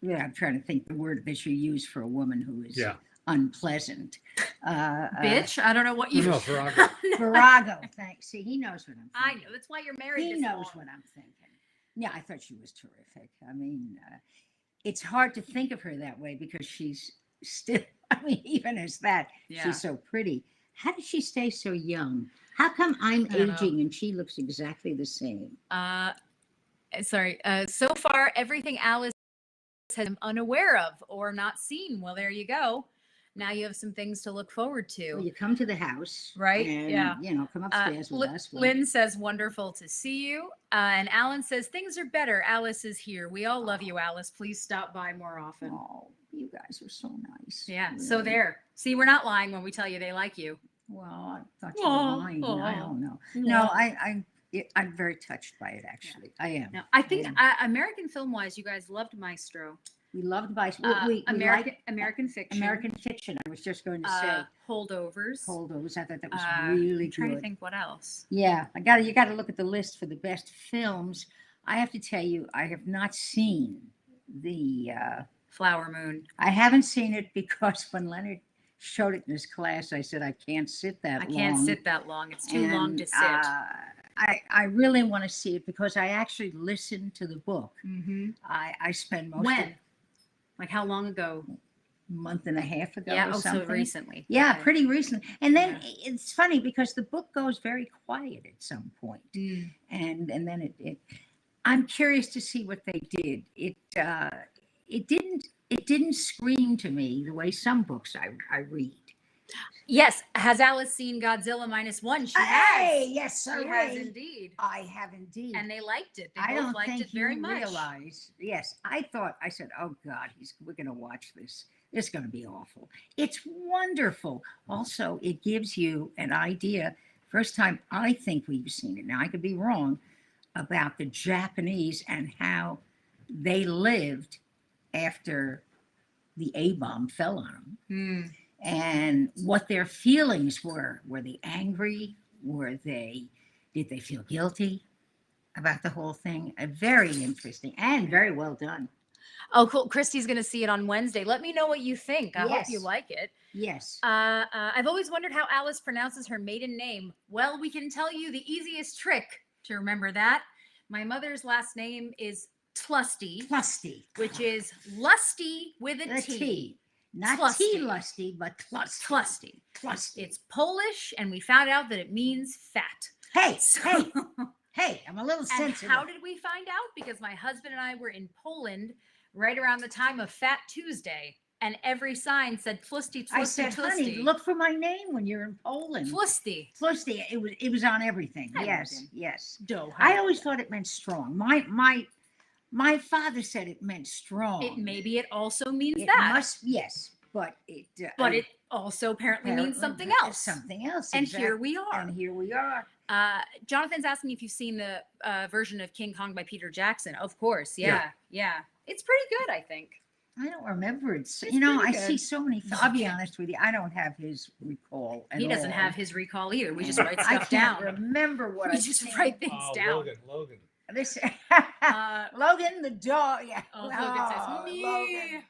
Yeah, I'm trying to think the word that you use for a woman who is Yeah. unpleasant. Bitch, I don't know what you. No, Virago. Virago. Thanks. See, he knows what I'm I thinking. know. That's why you're married. He this knows long. what I'm thinking. Yeah, I thought she was terrific. I mean, it's hard to think of her that way because she's still, I mean, even as that, Yeah. she's so pretty. How does she stay so young? How come I'm I don't know. aging and she looks exactly the same? Sorry. So far, everything Alice has been unaware of or not seen. Well, there you go. Now you have some things to look forward to. Well, you come to the house, Right, And, yeah. come upstairs with us. Lynn says, wonderful to see you. And Alan says, things are better. Alice is here. We all love you, Alice. Please stop by more often. Oh, you guys are so nice. Yeah. So Really. there. See, we're not lying when we tell you they like you. Well, I thought you were Aw, lying. I aw. don't know. Aw. No, I'm very touched by it. Actually, I am. Now, I think Yeah. American film wise, you guys loved Maestro. We loved by we American fiction. American fiction. I was just going to say Holdovers. Holdovers. I thought that was really I'm trying good. to think what else. Yeah, you got to look at the list for the best films. I have to tell you, I have not seen the. Flower Moon. I haven't seen it because when Leonard showed it in his class, I said I can't sit that long. I can't sit that long. It's too long to sit. I really want to see it because I actually listened to the book. Mm-hmm. I spend most of When? Like how long ago? a month and a half ago Yeah, or oh, something. so recently. Yeah, Okay. pretty recent. And then Yeah. it's funny because the book goes very quiet at some point. Mm. And then it I'm curious to see what they did. It didn't scream to me the way some books I read. Yes. Has Alice seen Godzilla -1? She Hey, has. yes, sir. She has indeed. I have indeed. And they liked it. They I both don't liked think it very much. realize. Yes, I said, oh God, we're going to watch this. It's going to be awful. It's wonderful. Also, it gives you an idea. First time I think we've seen it. Now I could be wrong about the Japanese and how they lived after the A-bomb fell on them. Hmm. And what their feelings were. Were they angry? Did they feel guilty about the whole thing? Very interesting and very well done. Oh, cool. Christy's going to see it on Wednesday. Let me know what you think. I hope you Yes. like it. Yes. I've always wondered how Alice pronounces her maiden name. Well, we can tell you the easiest trick to remember that. My mother's last name is Tlusty, Tlusty. which is lusty with a The T. T. Not Tlusty. tea lusty, but tlusty. Tlusty. Tlusty. It's Polish, and we found out that it means fat. Hey, So- hey, I'm a little And sensitive. how did we find out? Because my husband and I were in Poland right around the time of Fat Tuesday, and every sign said Tlusty, I Tlusty, said, Tlusty. honey, look for my name when you're in Poland. Tlusty. Tlusty. It was on everything. I Yes, imagine. yes. Dough. I always thought it meant strong. My father said it meant strong. Maybe it also means It that. must, yes, but it. But it also apparently means something else. Something else. And here we are. And here we are. Jonathan's asking if you've seen the version of King Kong by Peter Jackson. Of course, yeah. It's pretty good, I think. I don't remember it. It's You know, I pretty see good. so many. I'll be honest with you. I don't have his recall. At He doesn't all. have his recall either. We just And write I stuff can't down. remember what We I just seen. write things down. Logan. This Uh, Logan the dog. Yeah. oh, Logan says, Oh, me.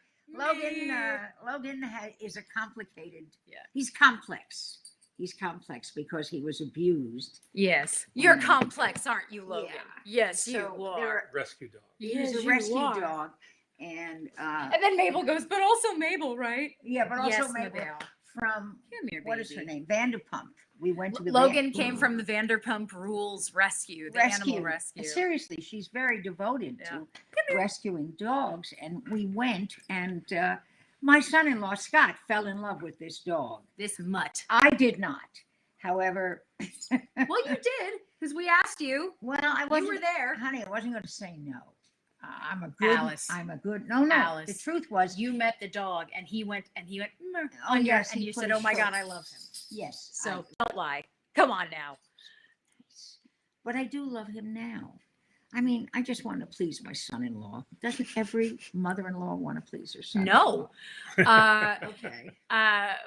Logan is a complicated. Yeah. He's complex. He's complex because he was abused. Yes. You're Mm. complex, aren't you, Logan? Yeah. Yes, So you there are. are- Rescue dog. He was Yes, a you rescue are. dog, and And then Mabel goes, but also Mabel, right? yeah, but also yes, Mabel Mabel. from Come here, what is her baby. name? Vanderpump. We went to the Logan came from the Vanderpump Rules Rescue, the animal rescue. Seriously, she's very devoted to rescuing dogs, and we went, and my son-in-law Scott fell in love with this dog. This mutt. I did not. However, Well, you did, because we asked you. well, I You wasn't were there. honey. I wasn't going to say no. I'm a good. Alice. I'm a good. No, no. Alice. The truth was, You met the dog, and he went, "Meh," Oh, on your- yes, and he you put said, his "Oh my God, foot- I love him." yes. So don't lie. Come on now. But I do love him now. I mean, I just want to please my son-in-law. Doesn't every mother-in-law want to please her son? No. Okay.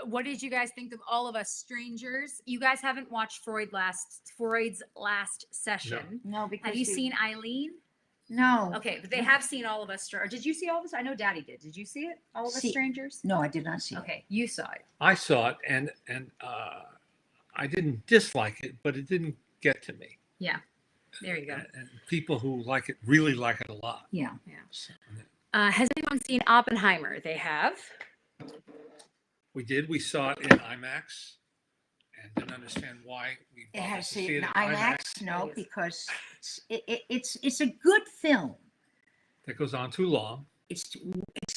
What did you guys think of All of Us Strangers? You guys haven't watched Freud's last session. No, because Have you seen Eileen? No. Okay, but they have seen All of Us Strangers. Did you see All of Us? I know Daddy did. Did you see it? All of Us See- Strangers? No, I did not see it. Okay, you saw it. I saw it, and I didn't dislike it, but it didn't get to me. There you go. And people who like it really like it a lot. Yeah. So, Has anyone seen Oppenheimer? They have. we did. We saw it in IMAX, and didn't understand why we It bothered has to to see see it it in in IMAX. IMAX. No, Yes. because it's a good film. That goes on too long. It's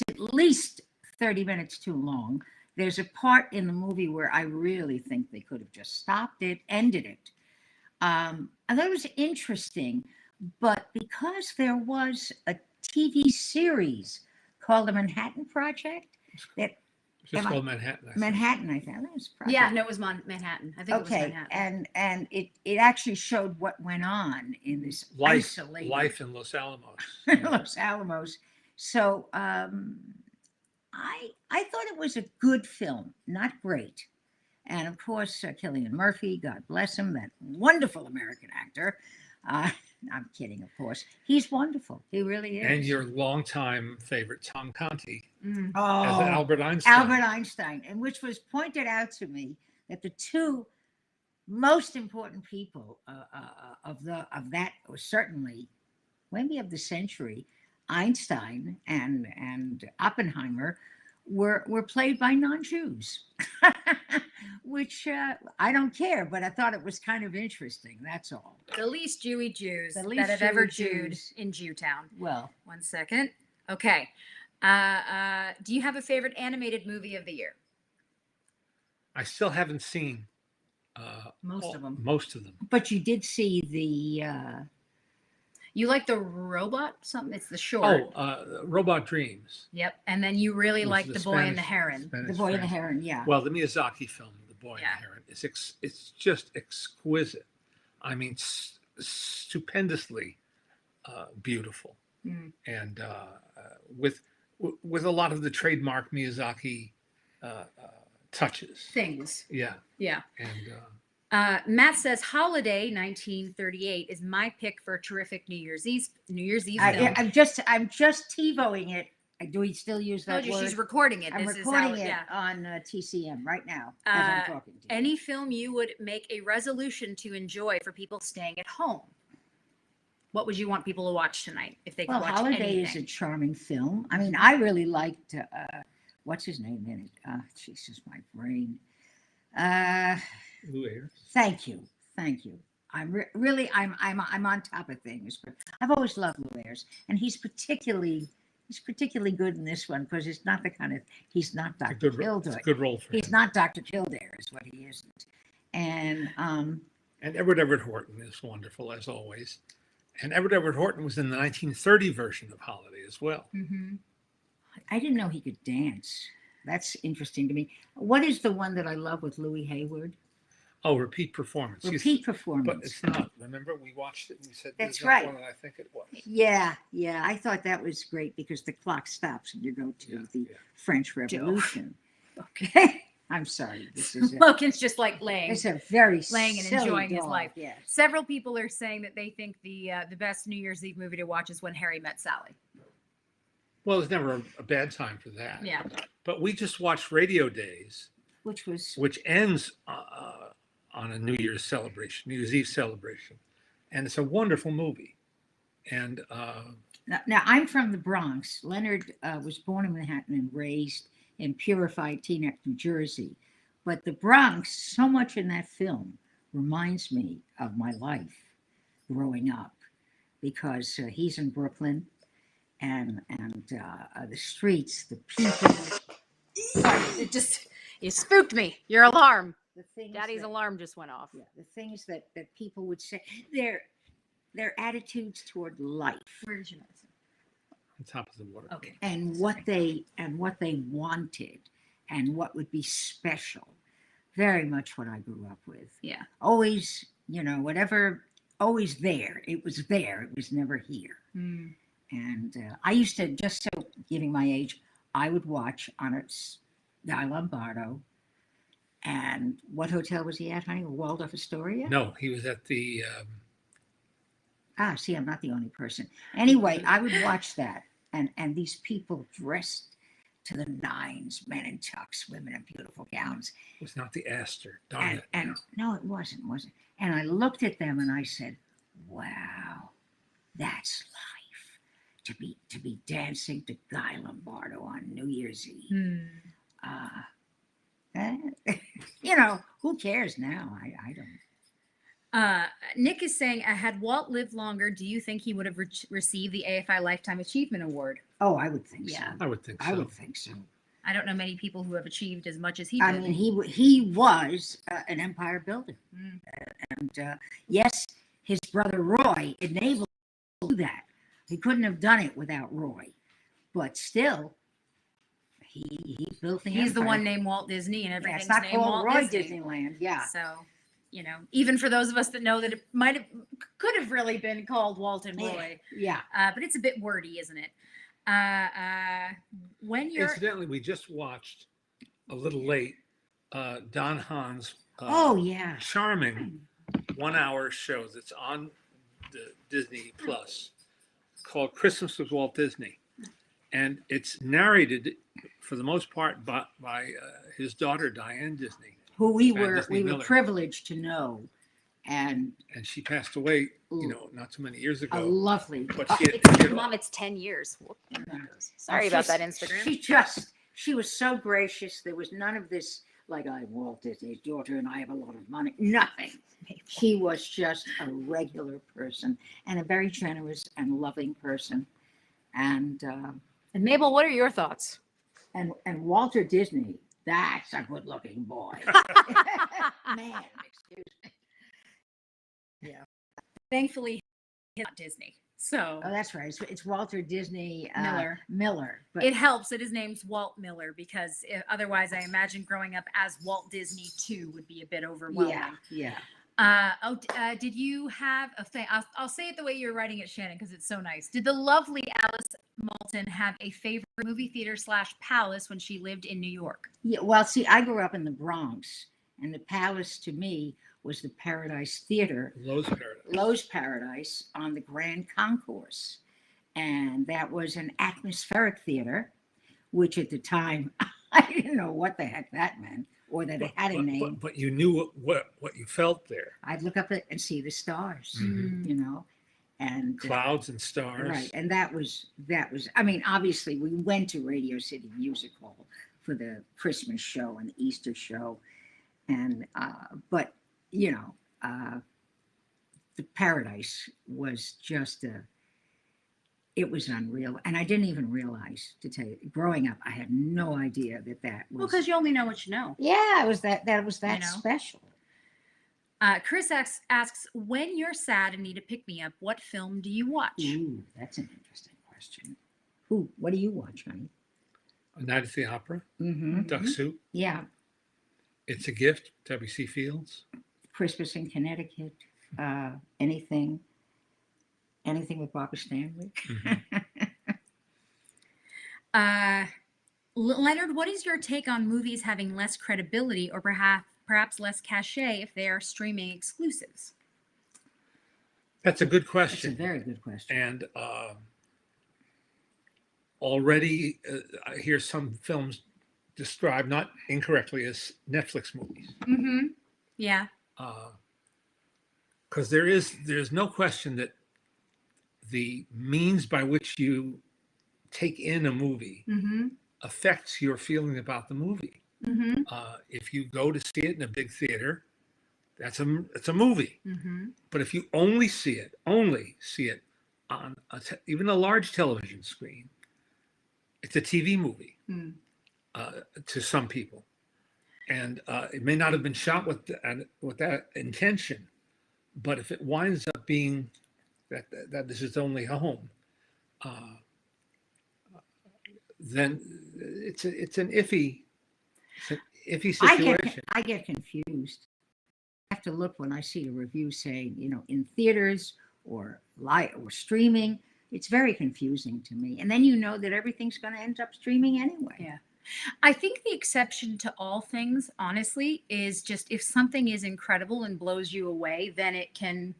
at least 30 minutes too long. There's a part in the movie where I really think they could have just stopped it, ended it. I thought it was interesting, but because there was a TV series called The Manhattan Project, that It's just Am I- called Manhattan. I think. Manhattan, I think that was Project. Yeah, no, it was Manhattan. I think it was Okay, Manhattan. and it actually showed what went on in this isolated Life in Los Alamos. Los Alamos. So I thought it was a good film, not great. And of course, Cillian Murphy, God bless him, that wonderful American actor. I'm kidding, of course. He's wonderful. He really is. And your longtime favorite, Tom Conti, Mm. as oh, Albert Einstein. Albert Einstein, and which was pointed out to me that the two most important people of that, or certainly maybe of the century, Einstein and Oppenheimer, were played by non-Jews, which I don't care, but I thought it was kind of interesting. That's all. The least Jewy Jews The that least have ever Jewy Jewed Jews. in Jewtown. Well, 1 second. Okay. Do you have a favorite animated movie of the year? I still haven't seen most of them, Most of them. but you did see the. You like the robot? Something? It's the short. Robot Dreams. Yep. And then you really It was like the The Boy and the Spanish- Heron. Spanish The Boy and the French. Heron, yeah. Well, the Miyazaki film, The Boy Yeah. and the Heron, it's just exquisite. I mean, stupendously beautiful, Mm. and with a lot of the trademark Miyazaki touches. Things. Yeah, Yeah. and Matt says Holiday 1938 is my pick for a terrific New Year's Eve film. I'm just TiVoing it. Do we still use I told that you word? she's recording it. I'm This recording is it how, yeah. on TCM right now as I'm talking to you. Any film you would make a resolution to enjoy for people staying at home? What would you want people to watch tonight if they could Well, watch Holiday anything? is a charming film. I mean, I really liked what's his name in it? Jesus, my brain. Lou Ayres. Thank you. I'm really I'm on top of things, but I've always loved Lou Ayres, and he's particularly good in this one because it's not the kind of he's not It's a Dr. good, it's a Kildare. good role for He's him. not Dr. Kildare, is what he isn't. And And Everett Horton is wonderful as always. And Everett Horton was in the 1930 version of Holiday as well. Mhm. I didn't know he could dance. That's interesting to me. What is the one that I love with Louis Hayward? Oh, repeat performance. Repeat But performance. it's not. Remember, we watched it and we said That's there's not right. one that I think it was. Yeah, yeah. I thought that was great because the clock stops and you go to Yeah, the yeah. French Revolution. Okay. I'm sorry. This is Logan's just like laying. it's a very Laying and silly enjoying his dog, life. Yes. Several people are saying that they think the best New Year's Eve movie to watch is When Harry Met Sally. Well, there's never a bad time for that. Yeah. But we just watched Radio Days, Which was which ends on a New Year's celebration, New Year's Eve celebration, and it's a wonderful movie. And now I'm from the Bronx. Leonard was born in Manhattan and raised in purified Teaneck, New Jersey. But the Bronx, so much in that film reminds me of my life growing up because he's in Brooklyn and the streets, the people, Sorry, it spooked me. Your alarm. the things Daddy's that, alarm just went off. yeah, the things that people would say, their attitudes toward life Where did you notice it? on top of the water. Okay. and what they wanted and what would be special. Very much what I grew up with. Yeah. Always, whatever, always there. It was there. It was never here. Mm. And I used to, just so giving my age, I would watch on its Guy Lombardo. And what hotel was he at, honey? Waldorf Astoria? No, he was at the. Ah, see, I'm not the only person. Anyway, I would watch that. And these people dressed to the nines, men in tux, women in beautiful gowns. It was not the Astor. Darn it. And no, it wasn't. And I looked at them and I said, wow, that's life. To be dancing to Guy Lombardo on New Year's Eve. Who cares now? I don't. Nick is saying, had Walt lived longer, do you think he would have received the AFI Lifetime Achievement Award? Oh, I would think Yeah. so. I would think so. I would think so. I don't know many people who have achieved as much as he did. I mean, he was an empire builder. Mm. And yes, his brother Roy enabled him to do that. He couldn't have done it without Roy. But still, he built the He's the empire. one named Walt Disney, and Yeah, everything's it's not named called Walt Roy Disney. Disneyland. Yeah. So, even for those of us that know that it could have really been called Walt and Roy, Yeah. but it's a bit wordy, isn't it? When you're Incidentally, we just watched a little late Don Hahn's Oh, yeah. charming 1 hour show that's on the Disney Plus called Christmas with Walt Disney. And it's narrated for the most part by his daughter, Diane Disney. Who we Diane were Disney Miller. privileged to know. And And she passed away, not too many years a ago. lovely. But she had, Mom, it's 10 years. Yeah. Sorry about that, Instagram. She was so gracious. There was none of this, like, I'm Walt Disney's daughter and I have a lot of money. Nothing. She was just a regular person and a very generous and loving person. And Mabel, what are your thoughts? and Walter Disney, that's a good looking boy. Man, excuse me. Yeah. Thankfully, he's not Disney. So Oh, that's right. It's Walter Disney Miller. But It helps that his name's Walt Miller because otherwise, I imagine growing up as Walt Disney too would be a bit overwhelming. yeah. Did you have a thing? I'll say it the way you're writing it, Shannon, because it's so nice. Did the lovely Alice Maltin have a favorite movie theater / palace when she lived in New York? Yeah, well, see, I grew up in the Bronx, and the Palace to me was the Paradise Theater, Lowe's Paradise on the Grand Concourse. And that was an atmospheric theater, which at the time, I didn't know what the heck that meant or that it had a name. but you knew what you felt there. I'd look up and see the stars, Mhm. and Clouds and stars. right. And that was, I mean, obviously we went to Radio City Music Hall for the Christmas show and the Easter show. And, but, the Paradise was just it was unreal. And I didn't even realize, to tell you, growing up, I had no idea that was. Well, because you only know what you know. Yeah, it was that was that know. special. Chris asks, when you're sad and need a pick-me-up, what film do you watch? Ooh, that's an interesting question. What do you watch, honey? A Night at the Opera, Mm-hmm. Duck Soup, Yeah, It's a Gift, W.C. Fields. Christmas in Connecticut. Anything with Barbara Stanwyck. Mhm. Leonard, what is your take on movies having less credibility or perhaps less cachet if they are streaming exclusives? That's a good That's a question. very good question. And already I hear some films described, not incorrectly, as Netflix movies. Mm-hmm. Yeah. Because there's no question that the means by which you take in a movie Mm-hmm. affects your feeling about the movie. Mm-hmm. If you go to see it in a big theater, it's a movie. Mm-hmm. But if you only see it on even a large television screen, it's a TV movie Mm. to some people, and it may not have been shot with that intention, but if it winds up being that this is only home, uh, then it's an iffy situation. I get confused. I have to look when I see a review saying, in theaters or live or streaming. It's very confusing to me. And then you know that everything's going to end up streaming anyway. Yeah. I think the exception to all things, honestly, is just if something is incredible and blows you away, then it can,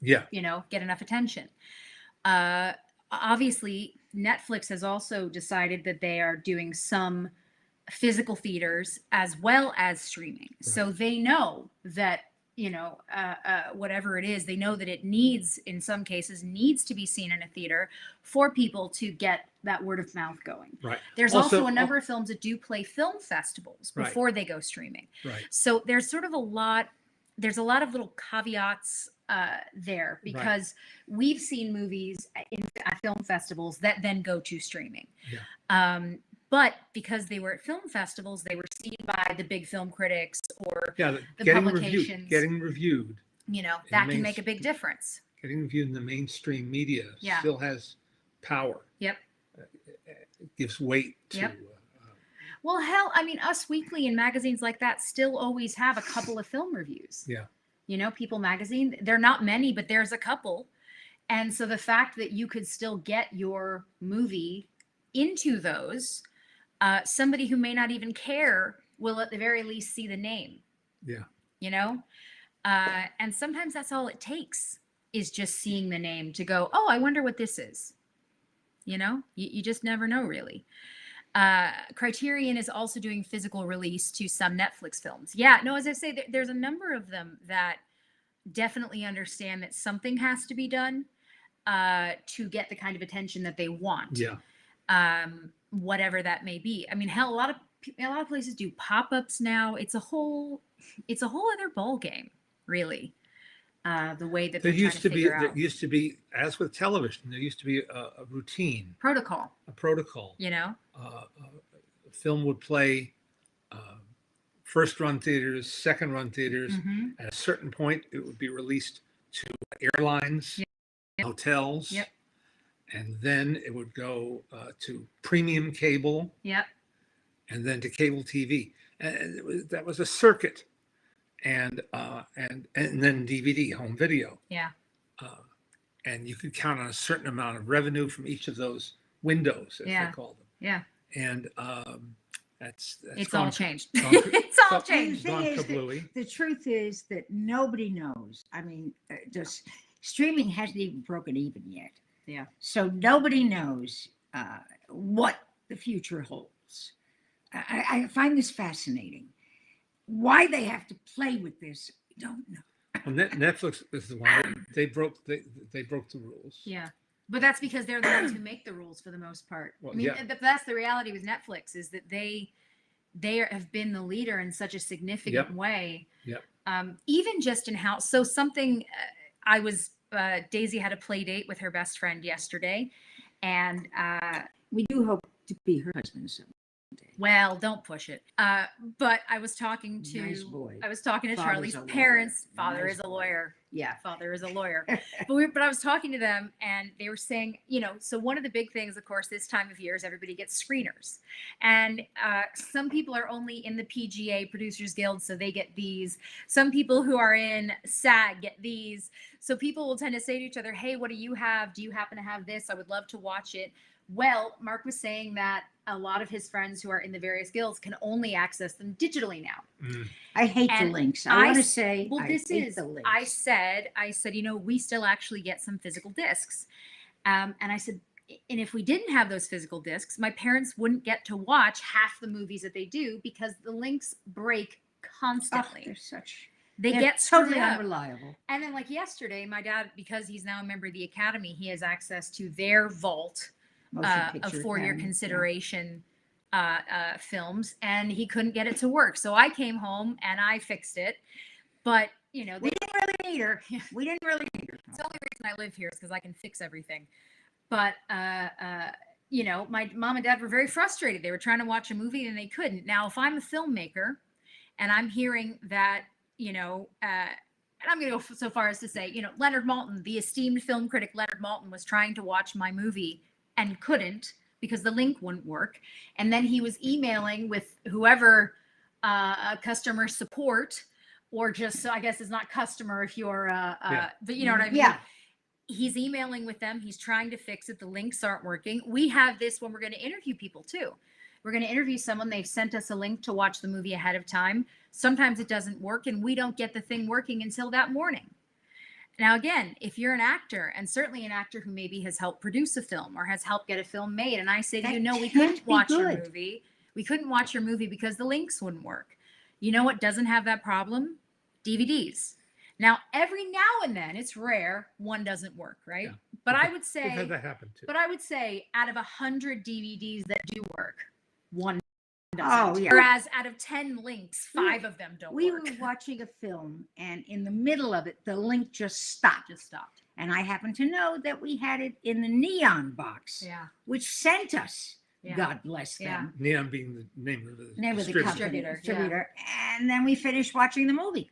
Yeah, get enough attention. Obviously, Netflix has also decided that they are doing some physical theaters as well as streaming. So they know that, whatever it is, they know that it in some cases, needs to be seen in a theater for people to get that word of mouth going. right. There's also a number of films that do play film festivals Right. before they go streaming. Right. So there's sort of there's a lot of little caveats there because we've seen movies at film festivals that then go to streaming. Yeah. But because they were at film festivals, they were seen by the big film critics or Yeah, the getting publications. getting reviewed That can make a big difference. getting reviewed in the mainstream media Yeah. still has power. Yep. It gives weight to. Yep. Well, hell, I mean, Us Weekly and magazines like that still always have a couple of film reviews. Yeah. People Magazine, they're not many, but there's a couple. And so the fact that you could still get your movie into those, somebody who may not even care will at the very least see the name. Yeah. And sometimes that's all it takes is just seeing the name to go, oh, I wonder what this is. You just never know, really. Criterion is also doing physical release to some Netflix films. Yeah, no, as I say, there's a number of them that definitely understand that something has to be done to get the kind of attention that they want. Yeah. Whatever that may be. I mean, hell, a lot of places do pop-ups now. It's a whole other ball game, really. The way that There they're trying to figure out. There used to be, as with television, there used to be a routine, protocol. a protocol. A film would play first run theaters, second run theaters. Mm-hmm. At a certain point, it would be released to airlines, hotels, and then it would go to premium cable, and then to cable TV. And that was a circuit, and then DVD, home video. And you could count on a certain amount of revenue from each of those windows, as they call them. And It's all changed. It's all changed. The truth is that nobody knows. I mean, streaming hasn't even broken even yet. Yeah. So nobody knows what the future holds. I find this fascinating. Why they have to play with this, I don't know. Well, Netflix is the one they broke the rules. Yeah. But that's because they're the ones who make the rules for the most part. Well, I mean, that's the reality with Netflix is that they have been the leader in such a significant way. Yep. Even just in how, so something Daisy had a play date with her best friend yesterday, and we do hope to be her husband someday. Well, don't push it. But I was talking to Nice boy. Charlie's Father's a lawyer. parents. Father Nice is a boy. lawyer. Yeah. Father is a lawyer. But I was talking to them, and they were saying, so one of the big things, of course, this time of year is everybody gets screeners, and some people are only in the PGA Producers Guild, so they get these. Some people who are in SAG get these. So people will tend to say to each other, "Hey, what do you have? Do you happen to have this? I would love to watch it." Well, Mark was saying that a lot of his friends who are in the various guilds can only access them digitally now. I hate And the links. I want to say, well, I this hate is, the links. I said, we still actually get some physical discs. And I said, and if we didn't have those physical discs, my parents wouldn't get to watch half the movies that they do because the links break constantly. They they're get screwed totally up. unreliable. And then, like yesterday, my dad, because he's now a member of the Academy, he has access to their vault of for-year consideration films, and he couldn't get it to work. So I came home and I fixed it. But We didn't really need her. We didn't really need her. it's the only reason I live here is because I can fix everything. But my mom and dad were very frustrated. They were trying to watch a movie and they couldn't. Now, if I'm a filmmaker and I'm hearing that, and I'm going to go so far as to say, Leonard Maltin, the esteemed film critic Leonard Maltin, was trying to watch my movie and couldn't because the link wouldn't work. And then he was emailing with whoever customer support, or just, I guess it's not customer if you're, but you know what I mean? Yeah. He's emailing with them. He's trying to fix it. The links aren't working. We have this when we're going to interview people too. We're going to interview someone. They've sent us a link to watch the movie ahead of time. Sometimes it doesn't work and we don't get the thing working until that morning. Now, again, if you're an actor, and certainly an actor who maybe has helped produce a film or has helped get a film made, and I say to you, no, we couldn't watch your movie. We couldn't watch your movie because the links wouldn't work. You know what doesn't have that problem? DVDs. Now, every now and then, it's rare, one doesn't work, right? Yeah. But I would say, we've had that happen too. But I would say out of 100 DVDs that do work, one doesn't. Oh, yeah. Whereas out of 10 links, 5 of them don't We work. were watching a film, and in the middle of it, the link just stopped. And I happen to know that we had it in the Neon box, which sent us. Yeah. God bless them. Neon being the name of the distributor. And then we finished watching the movie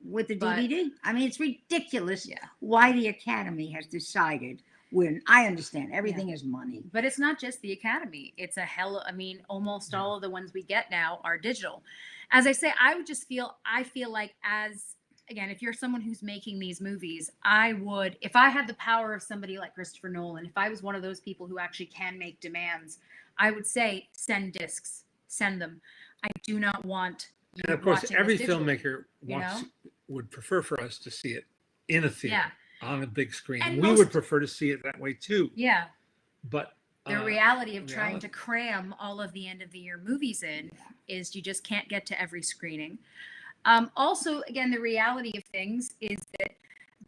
with the DVD. I mean, it's ridiculous why the Academy has decided, when I understand everything is money. But it's not just the Academy. It's almost all of the ones we get now are digital. As I say, I feel like again, if you're someone who's making these movies, I would, if I had the power of somebody like Christopher Nolan, if I was one of those people who actually can make demands, I would say, send discs, send them. I do not want. And of course, every filmmaker would prefer for us to see it in a theater on a big screen. And we would prefer to see it that way too. Yeah. But the reality of trying to cram all of the end of the year movies in is you just can't get to every screening. Also, again, the reality of things is that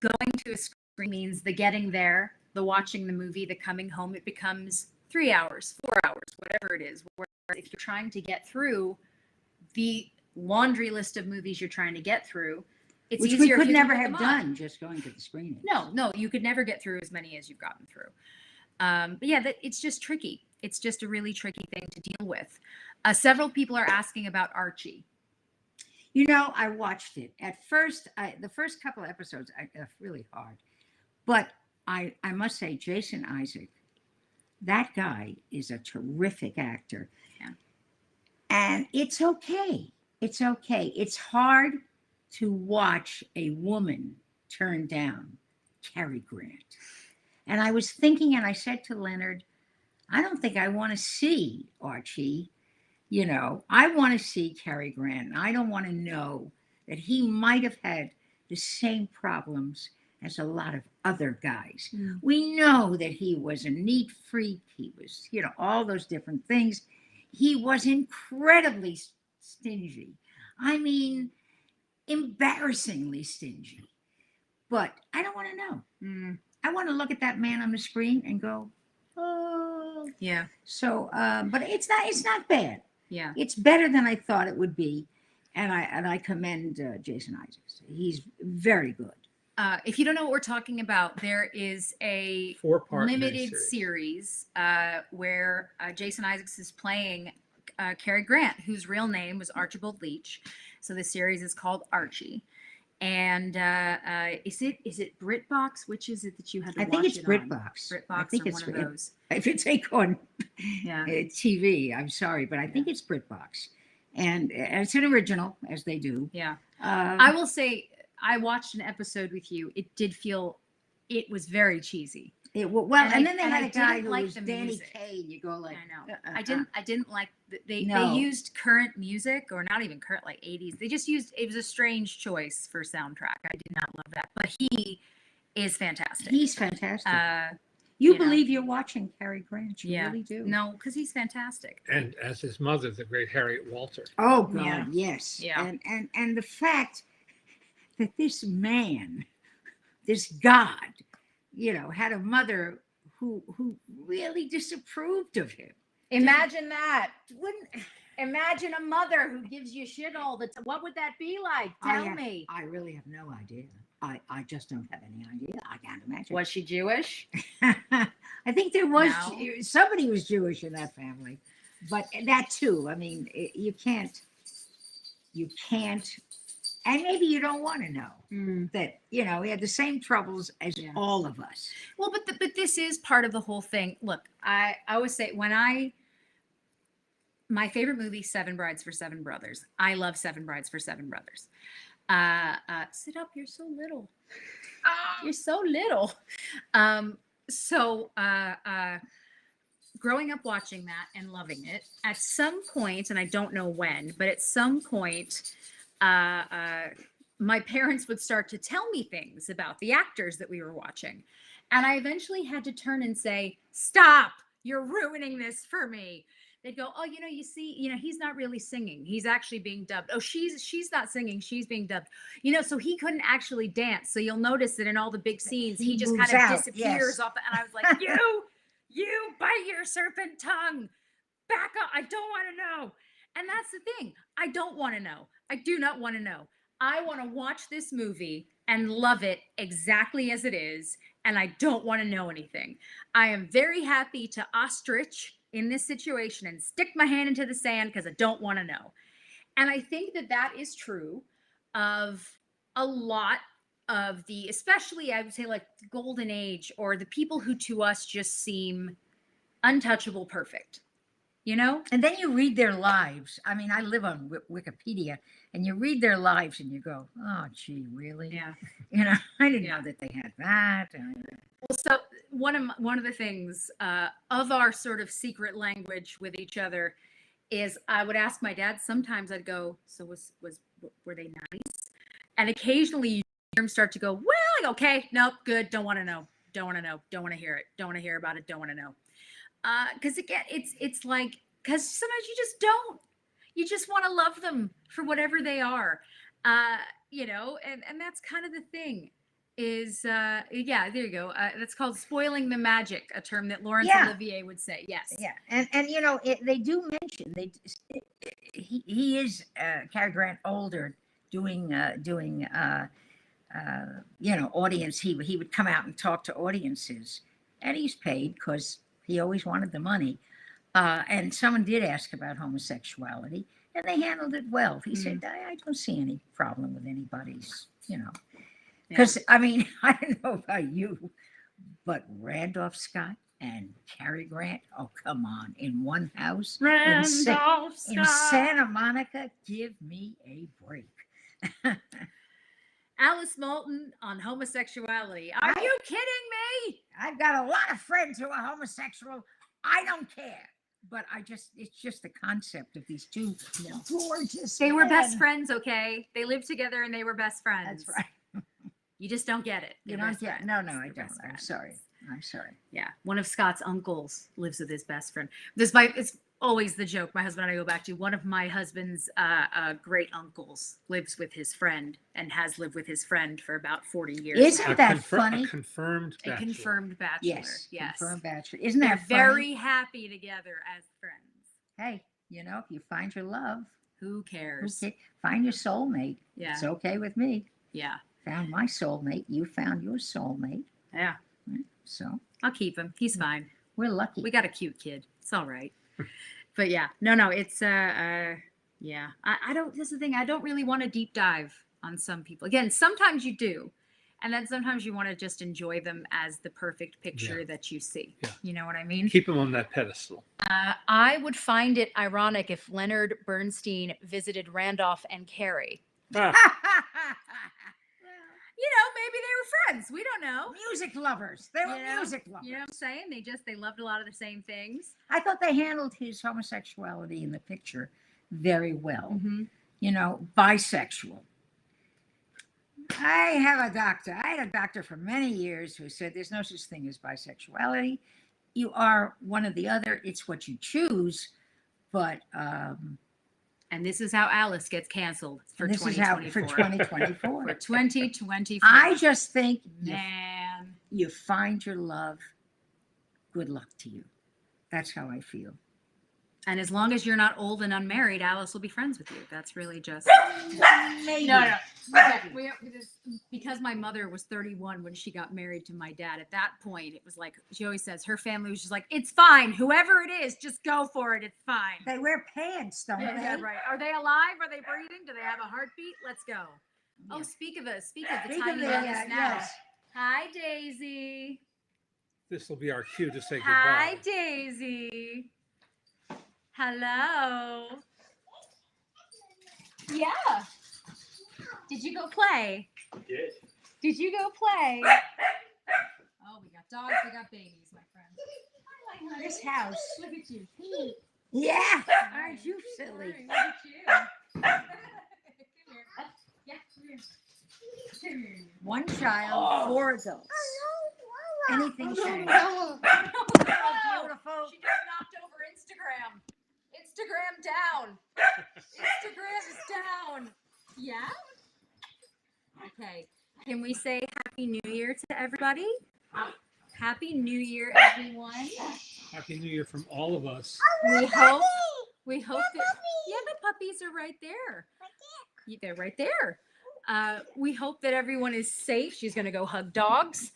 going to a screen means the getting there, the watching the movie, the coming home. It becomes 3 hours, 4 hours, whatever it is. Whereas if you're trying to get through the laundry list of movies you're trying to get through, it's which easier. We could never have done just going to the screening. No, you could never get through as many as you've gotten through. But yeah, it's just tricky. It's just a really tricky thing to deal with. Several people are asking about Archie. I watched it. At first, the first couple of episodes, really hard. But I must say, Jason Isaac, that guy is a terrific actor. Yeah. And it's okay. It's okay. It's hard to watch a woman turn down Cary Grant. And I was thinking, and I said to Leonard, I don't think I want to see Archie. I want to see Cary Grant. I don't want to know that he might have had the same problems as a lot of other guys. Mm. We know that he was a neat freak. He was, all those different things. He was incredibly stingy. I mean, embarrassingly stingy. But I don't want to know. Mm. I want to look at that man on the screen and go, oh. Yeah. So, but it's not bad. Yeah. It's better than I thought it would be. And I commend Jason Isaacs. He's very good. If you don't know what we're talking about, there is a 4-part limited series where Jason Isaacs is playing Cary Grant, whose real name was Archibald Leach. So the series is called Archie. And is it BritBox? Which is it that you had to I watch think it's it on? BritBox. BritBox I think or it's one of those. If you take on Yeah. TV, I'm sorry, but I think it's BritBox, and it's an original, as they do. Yeah. Uh, I will say, I watched an episode with you. It did feel, it was very cheesy. and then they and had I a guy didn't who like was the Danny music. Kaye, and you go like, I know. I didn't like they No. used current music, or not even current, like 80s. They just used, it was a strange choice for soundtrack. I did not love that. But he is fantastic. He's fantastic. You you know. believe you're watching Cary Grant, you Yeah. really do. No, because he's fantastic. And as his mother, the great Harriet Walter. Oh God, Yeah. yes. Yeah. And the fact that this man, this God, had a mother who really disapproved of him. Imagine that. Wouldn't Imagine a mother who gives you shit all the time. What would that be like? Tell me. I really have no idea. I just don't have any idea. I can't imagine. Was she Jewish? I think there was No. somebody was Jewish in that family, but that too. I mean, you can't, and maybe you don't want to know that he had the same troubles as Yeah. all of us. Well, but this is part of the whole thing. Look, I always say, my favorite movie, Seven Brides for Seven Brothers. I love Seven Brides for Seven Brothers. Sit up, you're so little. You're so little. Growing up watching that and loving it, at some point, and I don't know when, but at some point, my parents would start to tell me things about the actors that we were watching. And I eventually had to turn and say, stop, you're ruining this for me. They'd go, oh, you see, he's not really singing. He's actually being dubbed. Oh, she's not singing. She's being dubbed. So he couldn't actually dance. So you'll notice that in all the big scenes, he just moves kind of out, disappears yes. off. And I was like, you bite your serpent tongue. Back up. I don't want to know. And that's the thing. I don't want to know. I do not want to know. I want to watch this movie and love it exactly as it is. And I don't want to know anything. I am very happy to ostrich in this situation and stick my hand into the sand because I don't want to know. And I think that is true of a lot of especially I would say like the golden age, or the people who to us just seem untouchable perfect. And then you read their lives. I mean, I live on Wikipedia, and you read their lives, and you go, "Oh, gee, really?" Yeah. I didn't know that they had that. Well, so one of the things of our sort of secret language with each other is I would ask my dad. Sometimes I'd go, "So were they nice?" And occasionally you hear him start to go, "Well," I go, "Okay, nope, good. Don't want to know. Don't want to know. Don't want to hear it. Don't want to hear about it. Don't want to know." Because again, it's like, because sometimes you just don't. You just want to love them for whatever they are, and that's kind of the thing. Is there you go. That's called spoiling the magic, a term that Laurence Olivier would say. Yes. Yeah, and they do mention he is Cary Grant older, doing audience. He would come out and talk to audiences, and he's paid because he always wanted the money. And someone did ask about homosexuality, and they handled it well. He said, I don't see any problem with anybody's, because I mean, I don't know about you, but Randolph Scott and Cary Grant, oh, come on, in one house in Santa Monica, give me a break. Alice Maltin on homosexuality. Are you kidding me? I've got a lot of friends who are homosexual. I don't care. But it's just the concept of these two gorgeous. They were best friends, okay? They lived together and they were best friends. That's right. You just don't get it. You don't get. No, I don't. I'm sorry. Yeah, one of Scott's uncles lives with his best friend. It's always the joke my husband and I go back to. One of my husband's great uncles lives with his friend and has lived with his friend for about 40 years. Isn't that funny? A confirmed bachelor. A confirmed bachelor. Yes. Confirmed bachelor. Isn't that They're funny? very happy together as friends. Hey, if you find your love, who cares? Find your soulmate. Yeah. It's okay with me. Yeah. Found my soulmate. You found your soulmate. Yeah. So I'll keep him. He's fine. We're lucky. We got a cute kid. It's all right. But yeah, no, it's yeah. I don't. This is the thing. I don't really want to deep dive on some people. Again, sometimes you do, and then sometimes you want to just enjoy them as the perfect picture that you see. Yeah. You know what I mean? Keep them on that pedestal. I would find it ironic if Leonard Bernstein visited Randolph and Carrie. Ah, You know, maybe they were friends. We don't know. Music lovers. They were You know? music lovers. You know what I'm saying? They loved a lot of the same things. I thought they handled his homosexuality in the picture very well. Mm-hmm. You know, bisexual. I had a doctor for many years who said there's no such thing as bisexuality. You are one or the other. It's what you choose. But And this is how Alice gets canceled for this is how 2024. for 2024. For 2024. I just think Man. you find your love. Good luck to you. That's how I feel. And as long as you're not old and unmarried, Alice will be friends with you. That's really just. Maybe. No. Because my mother was 31 when she got married to my dad. At that point, it was like, she always says, her family was just like, it's fine. Whoever it is, just go for it. It's fine. They wear pants, don't Yeah, they? yeah, right. Are they alive? Are they breathing? Do they have a heartbeat? Let's go. Oh, Yeah. speak of the Speak tiny of the, menace now. yes. Hi, Daisy. this will be our cue to say goodbye. Hi, Daisy. Hello. Yeah. Did you go play? Did. Did you go play? Oh, we got dogs. We got babies, my friend. This house. Look at you. Yeah. Aren't you silly? Look at you. Come here. Yeah, come here. Come here. One child, 4 adults. Anything change. Oh, Beautiful. she just knocked over Instagram. Instagram down. Instagram is down. Yeah? Okay. Can we say Happy New Year to everybody? Happy New Year, everyone. Happy New Year from all of us. We hope that yeah, the puppies are right there. Yeah, they're right there. We hope that everyone is safe. She's gonna go hug dogs.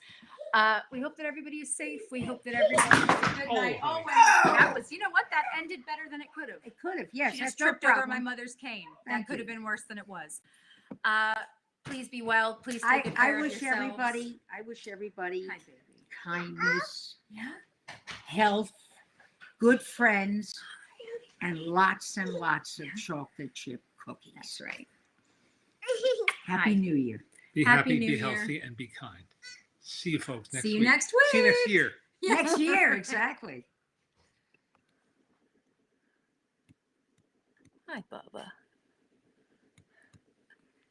We hope that everybody is safe. We hope that everyone has a good night. Oh, wow. That was, you know what? That ended better than it could have. It could have, yes. She just That's no tripped over my problem. mother's cane. That Thank could you. have been worse than it was. Please be well. Please take I good care wish of yourselves. everybody Hi, baby. kindness, Yeah. health, good friends, and lots of chocolate chip cookies. That's right. Happy Hi. New Year. Be Happy happy, New be Year. healthy, and be kind. See you folks next See you week. next week. See you next year. Yeah. Next year, exactly. Hi, Bubba.